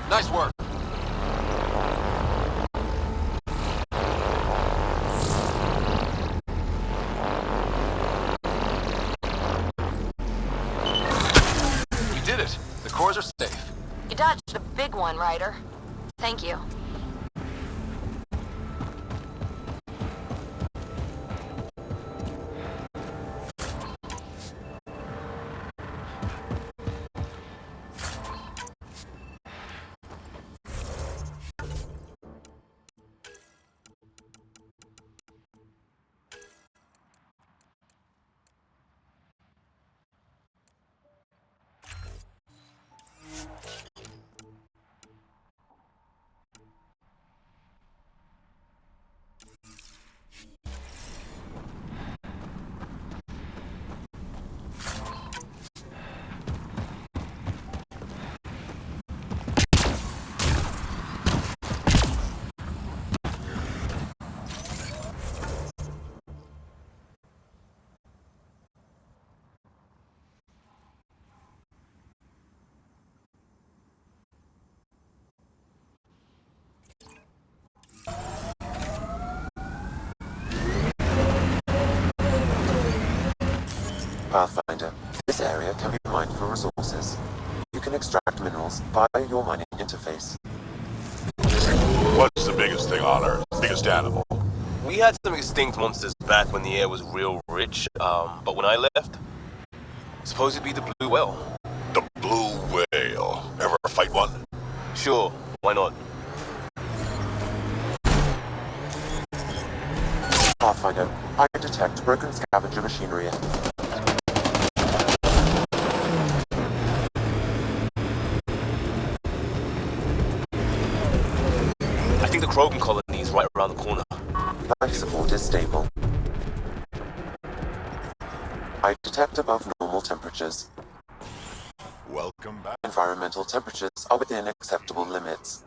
[SPEAKER 2] Nice work. We did it. The cores are safe.
[SPEAKER 1] You dodged a big one, Ryder. Thank you.
[SPEAKER 5] Pathfinder, this area can be mined for resources. You can extract minerals via your mining interface.
[SPEAKER 21] What's the biggest thing on Earth? Biggest animal?
[SPEAKER 8] We had some extinct monsters back when the air was real rich, but when I left, supposed to be the blue whale.
[SPEAKER 21] The blue whale. Ever fight one?
[SPEAKER 8] Sure, why not?
[SPEAKER 5] Pathfinder, I detect broken scavenger machinery.
[SPEAKER 8] I think the Krogan colony is right around the corner.
[SPEAKER 5] Life support is stable. I detect above normal temperatures.
[SPEAKER 21] Welcome back.
[SPEAKER 5] Environmental temperatures are within acceptable limits.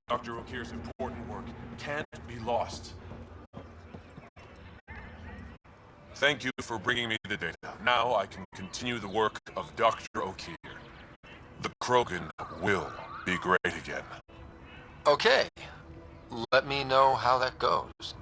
[SPEAKER 9] Dr. O'Keefe's important work can't be lost. Thank you for bringing me the data. Now I can continue the work of Dr. O'Keefe. The Krogan will be great again.
[SPEAKER 18] Okay. Let me know how that goes.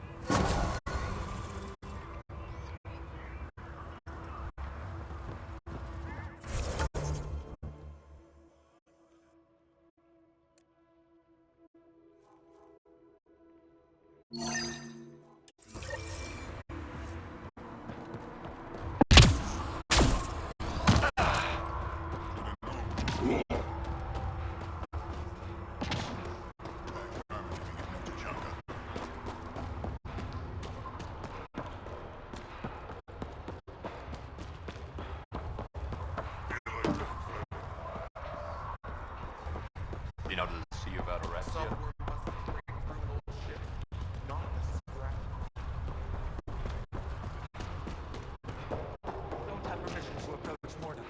[SPEAKER 3] Been able to see about arrest yet?
[SPEAKER 16] Don't have permission to approach Morna.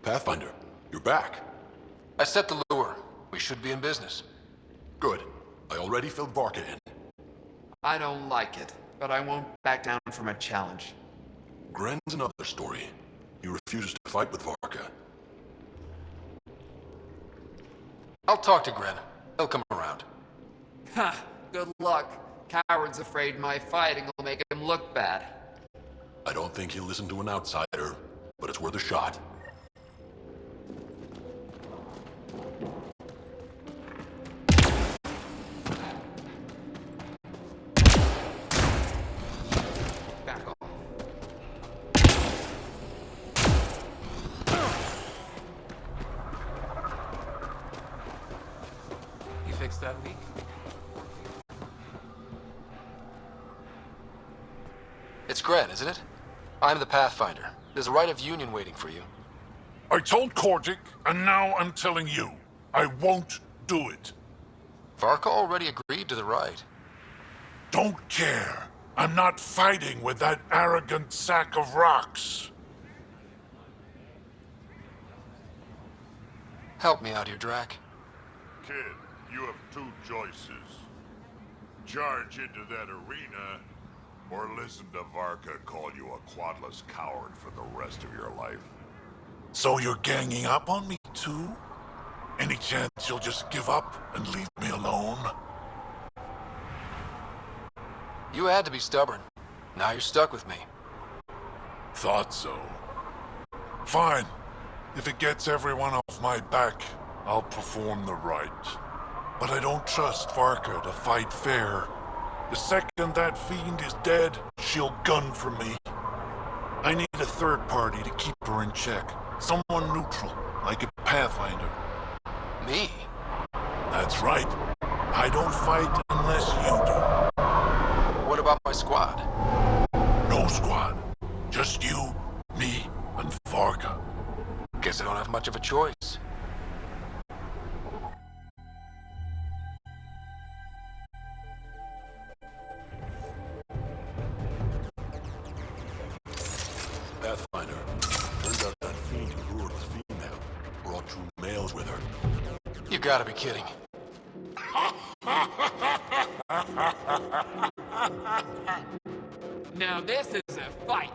[SPEAKER 9] Pathfinder, you're back.
[SPEAKER 18] I set the lure. We should be in business.
[SPEAKER 9] Good. I already filled Varka in.
[SPEAKER 10] I don't like it, but I won't back down from a challenge.
[SPEAKER 9] Gren's another story. He refuses to fight with Varka.
[SPEAKER 18] I'll talk to Gren. He'll come around.
[SPEAKER 10] Ha! Good luck. Coward's afraid my fighting will make him look bad.
[SPEAKER 3] I don't think he'll listen to an outsider, but it's worth a shot.
[SPEAKER 10] Back off.
[SPEAKER 18] You fixed that leak? It's Gren, isn't it? I'm the Pathfinder. There's a right of union waiting for you.
[SPEAKER 21] I told Kordic, and now I'm telling you. I won't do it.
[SPEAKER 18] Varka already agreed to the right.
[SPEAKER 21] Don't care. I'm not fighting with that arrogant sack of rocks.
[SPEAKER 18] Help me out here, Drac.
[SPEAKER 21] Kid, you have two choices. Charge into that arena, or listen to Varka call you a quadless coward for the rest of your life. So you're ganging up on me too? Any chance you'll just give up and leave me alone?
[SPEAKER 18] You had to be stubborn. Now you're stuck with me.
[SPEAKER 21] Thought so. Fine. If it gets everyone off my back, I'll perform the rite. But I don't trust Varka to fight fair. The second that fiend is dead, she'll gun for me. I need a third party to keep her in check. Someone neutral, like a Pathfinder.
[SPEAKER 18] Me?
[SPEAKER 21] That's right. I don't fight unless you do.
[SPEAKER 18] What about my squad?
[SPEAKER 21] No squad. Just you, me, and Varka.
[SPEAKER 18] Guess I don't have much of a choice.
[SPEAKER 3] Pathfinder, turns out that fiend who lured was female. Brought two males with her.
[SPEAKER 18] You gotta be kidding.
[SPEAKER 10] Now this is a fight.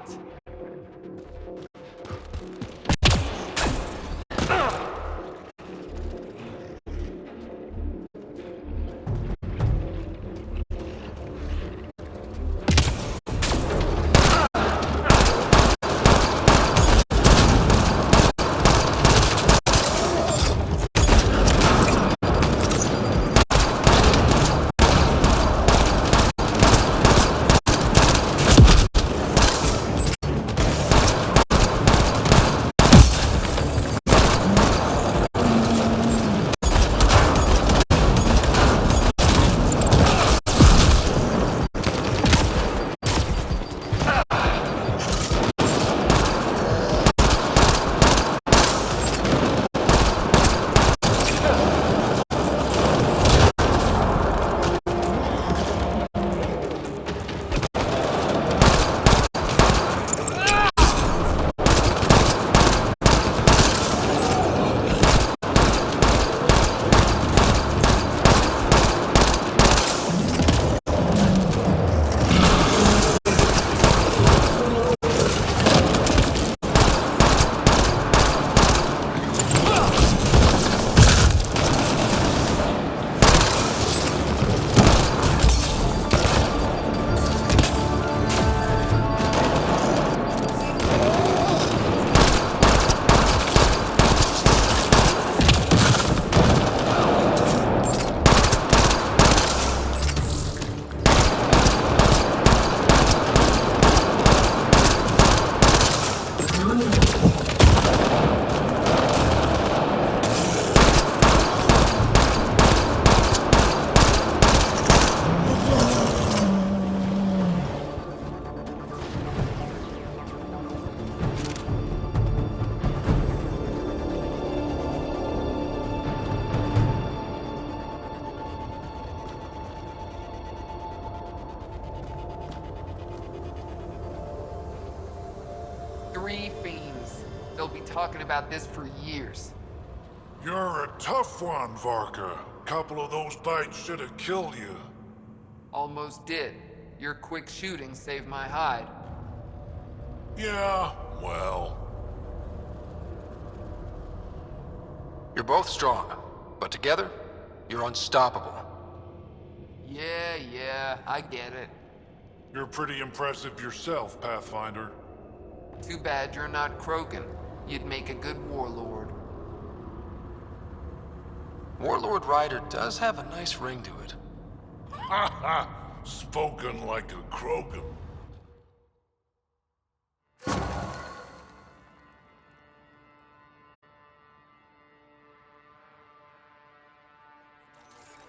[SPEAKER 10] Three fiends. They'll be talking about this for years.
[SPEAKER 21] You're a tough one, Varka. Couple of those bites should have killed you.
[SPEAKER 10] Almost did. Your quick shooting saved my hide.
[SPEAKER 21] Yeah, well.
[SPEAKER 18] You're both strong. But together, you're unstoppable.
[SPEAKER 6] Yeah, I get it.
[SPEAKER 3] You're pretty impressive yourself, Pathfinder.
[SPEAKER 6] Too bad you're not Krogan. You'd make a good warlord.
[SPEAKER 18] Warlord Ryder does have a nice ring to it.
[SPEAKER 3] Ha ha! Spoken like a Krogan.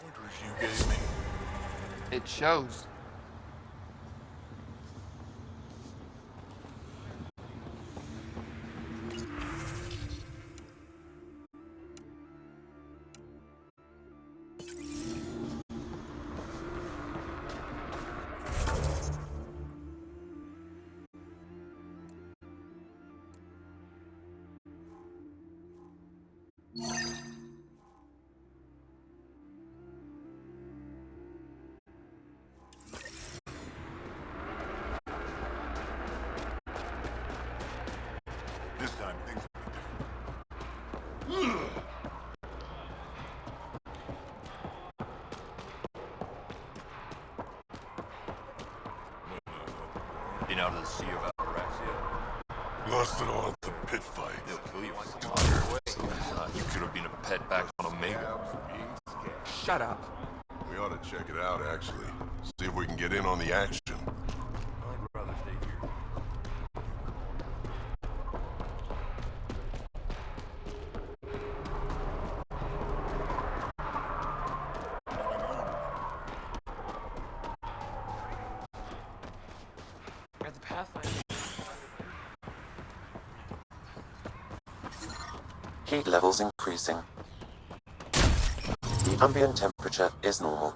[SPEAKER 3] Orders you gave me.
[SPEAKER 6] It shows.
[SPEAKER 3] This time things will be different.
[SPEAKER 19] Been out of the Sea of Ataraxia?
[SPEAKER 3] Lost it all at the pit fight.
[SPEAKER 19] They'll kill you you could have been a pet back on Omega.
[SPEAKER 6] Shut up.
[SPEAKER 21] We ought to check it out, actually. See if we can get in on the action.
[SPEAKER 19] I'd rather stay here.
[SPEAKER 6] At the Pathfinder.
[SPEAKER 5] Heat levels increasing. The ambient temperature is normal.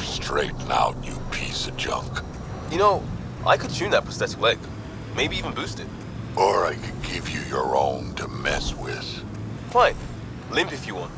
[SPEAKER 21] Straighten out, you piece of junk.
[SPEAKER 8] You know, I could tune that prosthetic leg. Maybe even boost it.
[SPEAKER 21] Or I could give you your own to mess with.
[SPEAKER 8] Fine. Limp if you want.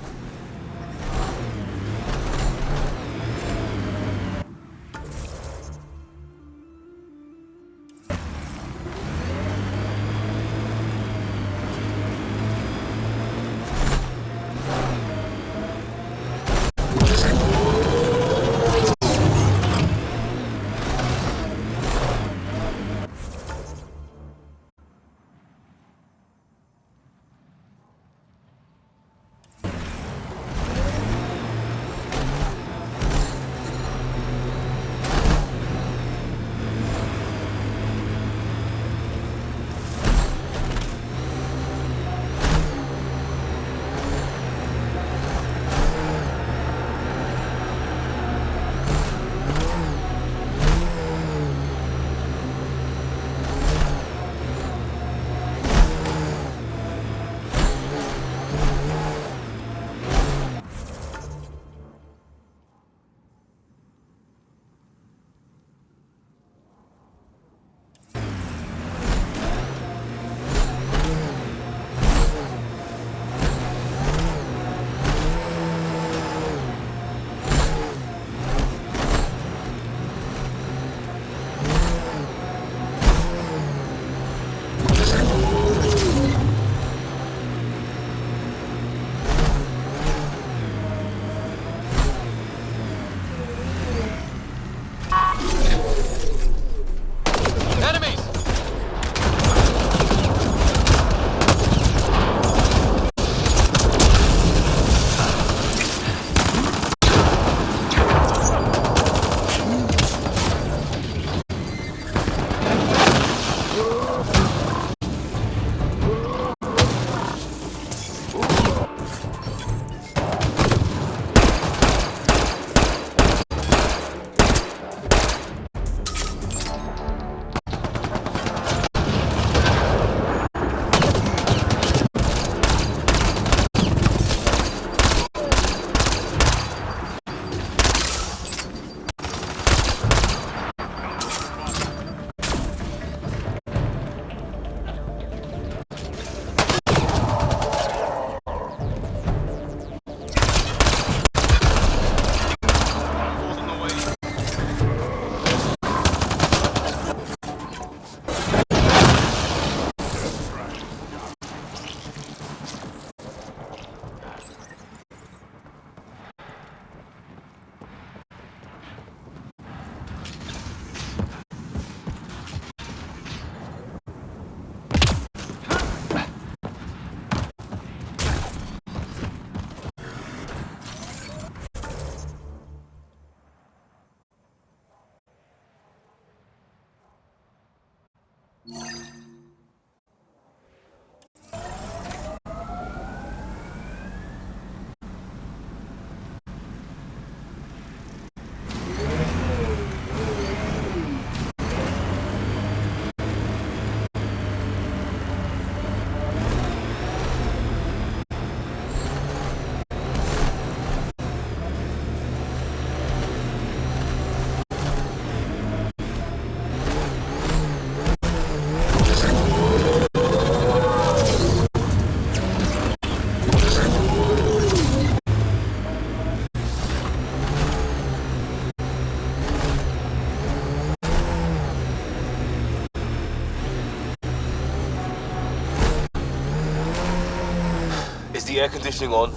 [SPEAKER 8] Is the air conditioning on?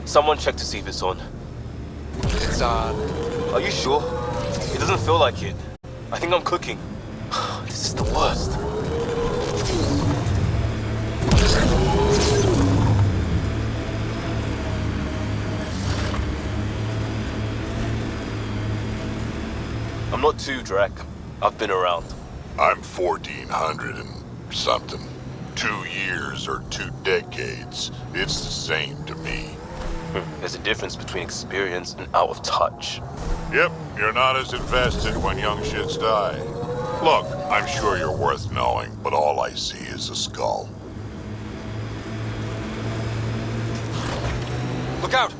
[SPEAKER 8] Someone check to see if it's on.
[SPEAKER 2] It's on.
[SPEAKER 8] Are you sure? It doesn't feel like it. I think I'm cooking. This is the worst. I'm not too, Drac. I've been around.
[SPEAKER 21] I'm 1400 and something. 2 years or 2 decades. It's the same to me.
[SPEAKER 8] There's a difference between experience and out of touch.
[SPEAKER 21] Yep, you're not as invested when young shits die. Look, I'm sure you're worth knowing, but all I see is a skull.
[SPEAKER 2] Look out!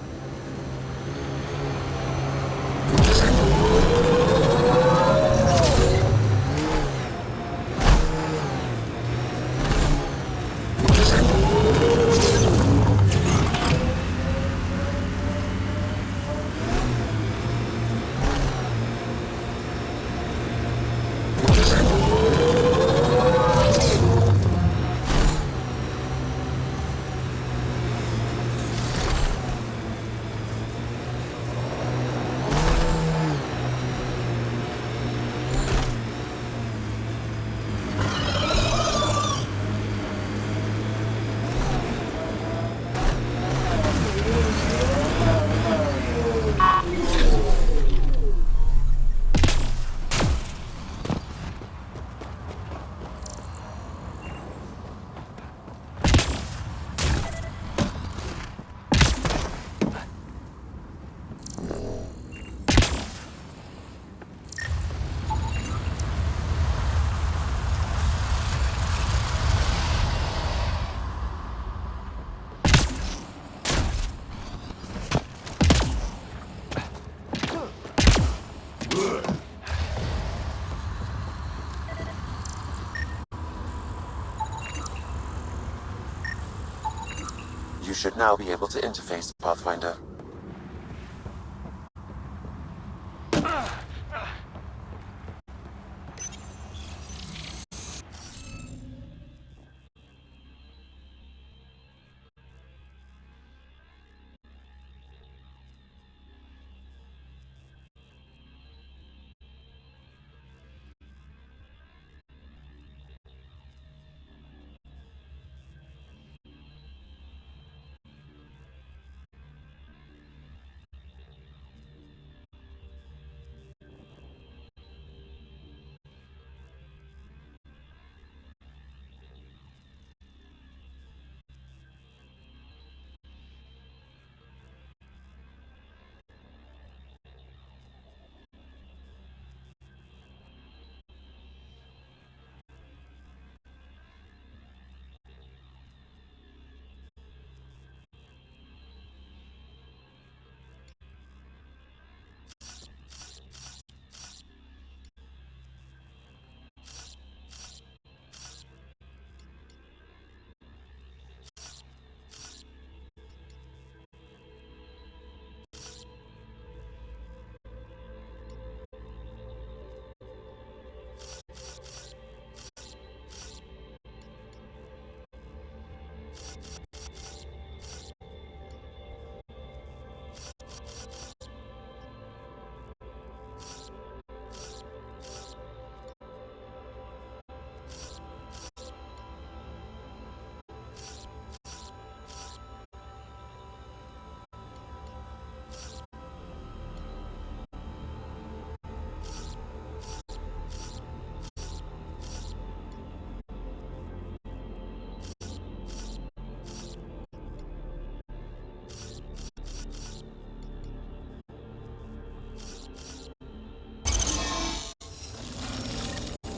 [SPEAKER 5] You should now be able to interface, Pathfinder.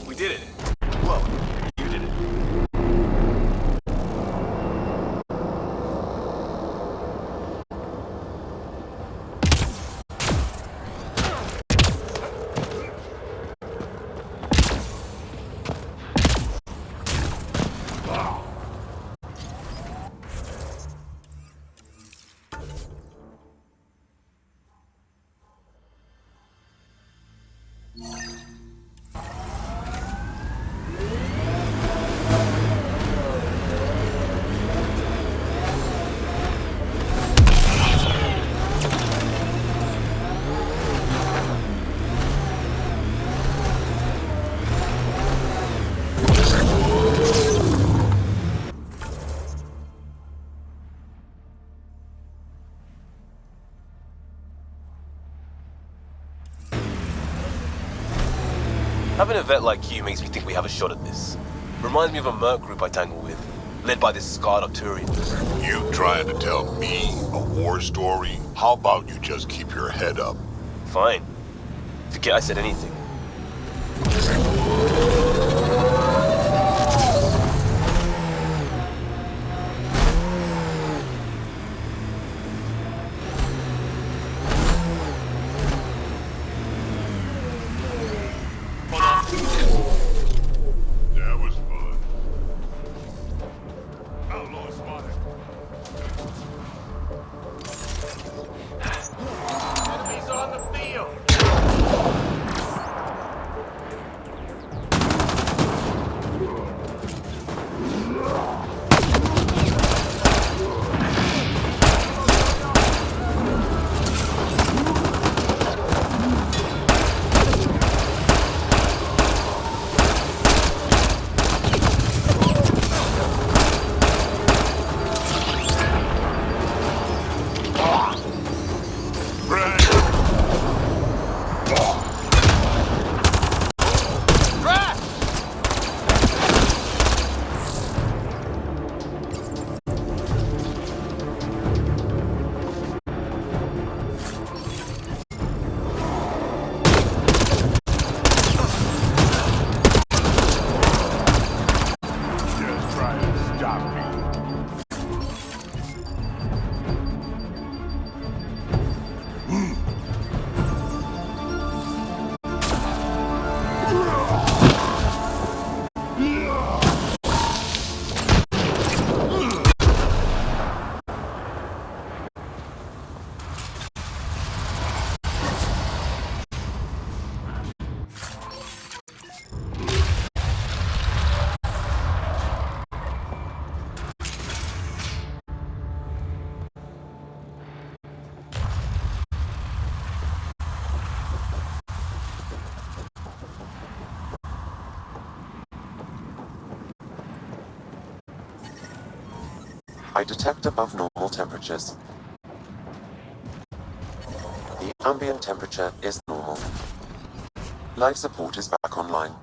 [SPEAKER 8] We did it. Well, you did it. Having a vet like you makes me think we have a shot at this. Reminds me of a merc group I tangle with, led by this scarred Arcturian.
[SPEAKER 21] You trying to tell me a war story? How about you just keep your head up?
[SPEAKER 8] Fine. Forget I said anything.
[SPEAKER 21] That was fun. Outlaw spotted.
[SPEAKER 12] Enemies on the field!
[SPEAKER 5] I detect above normal temperatures. The ambient temperature is normal. Life support is back online.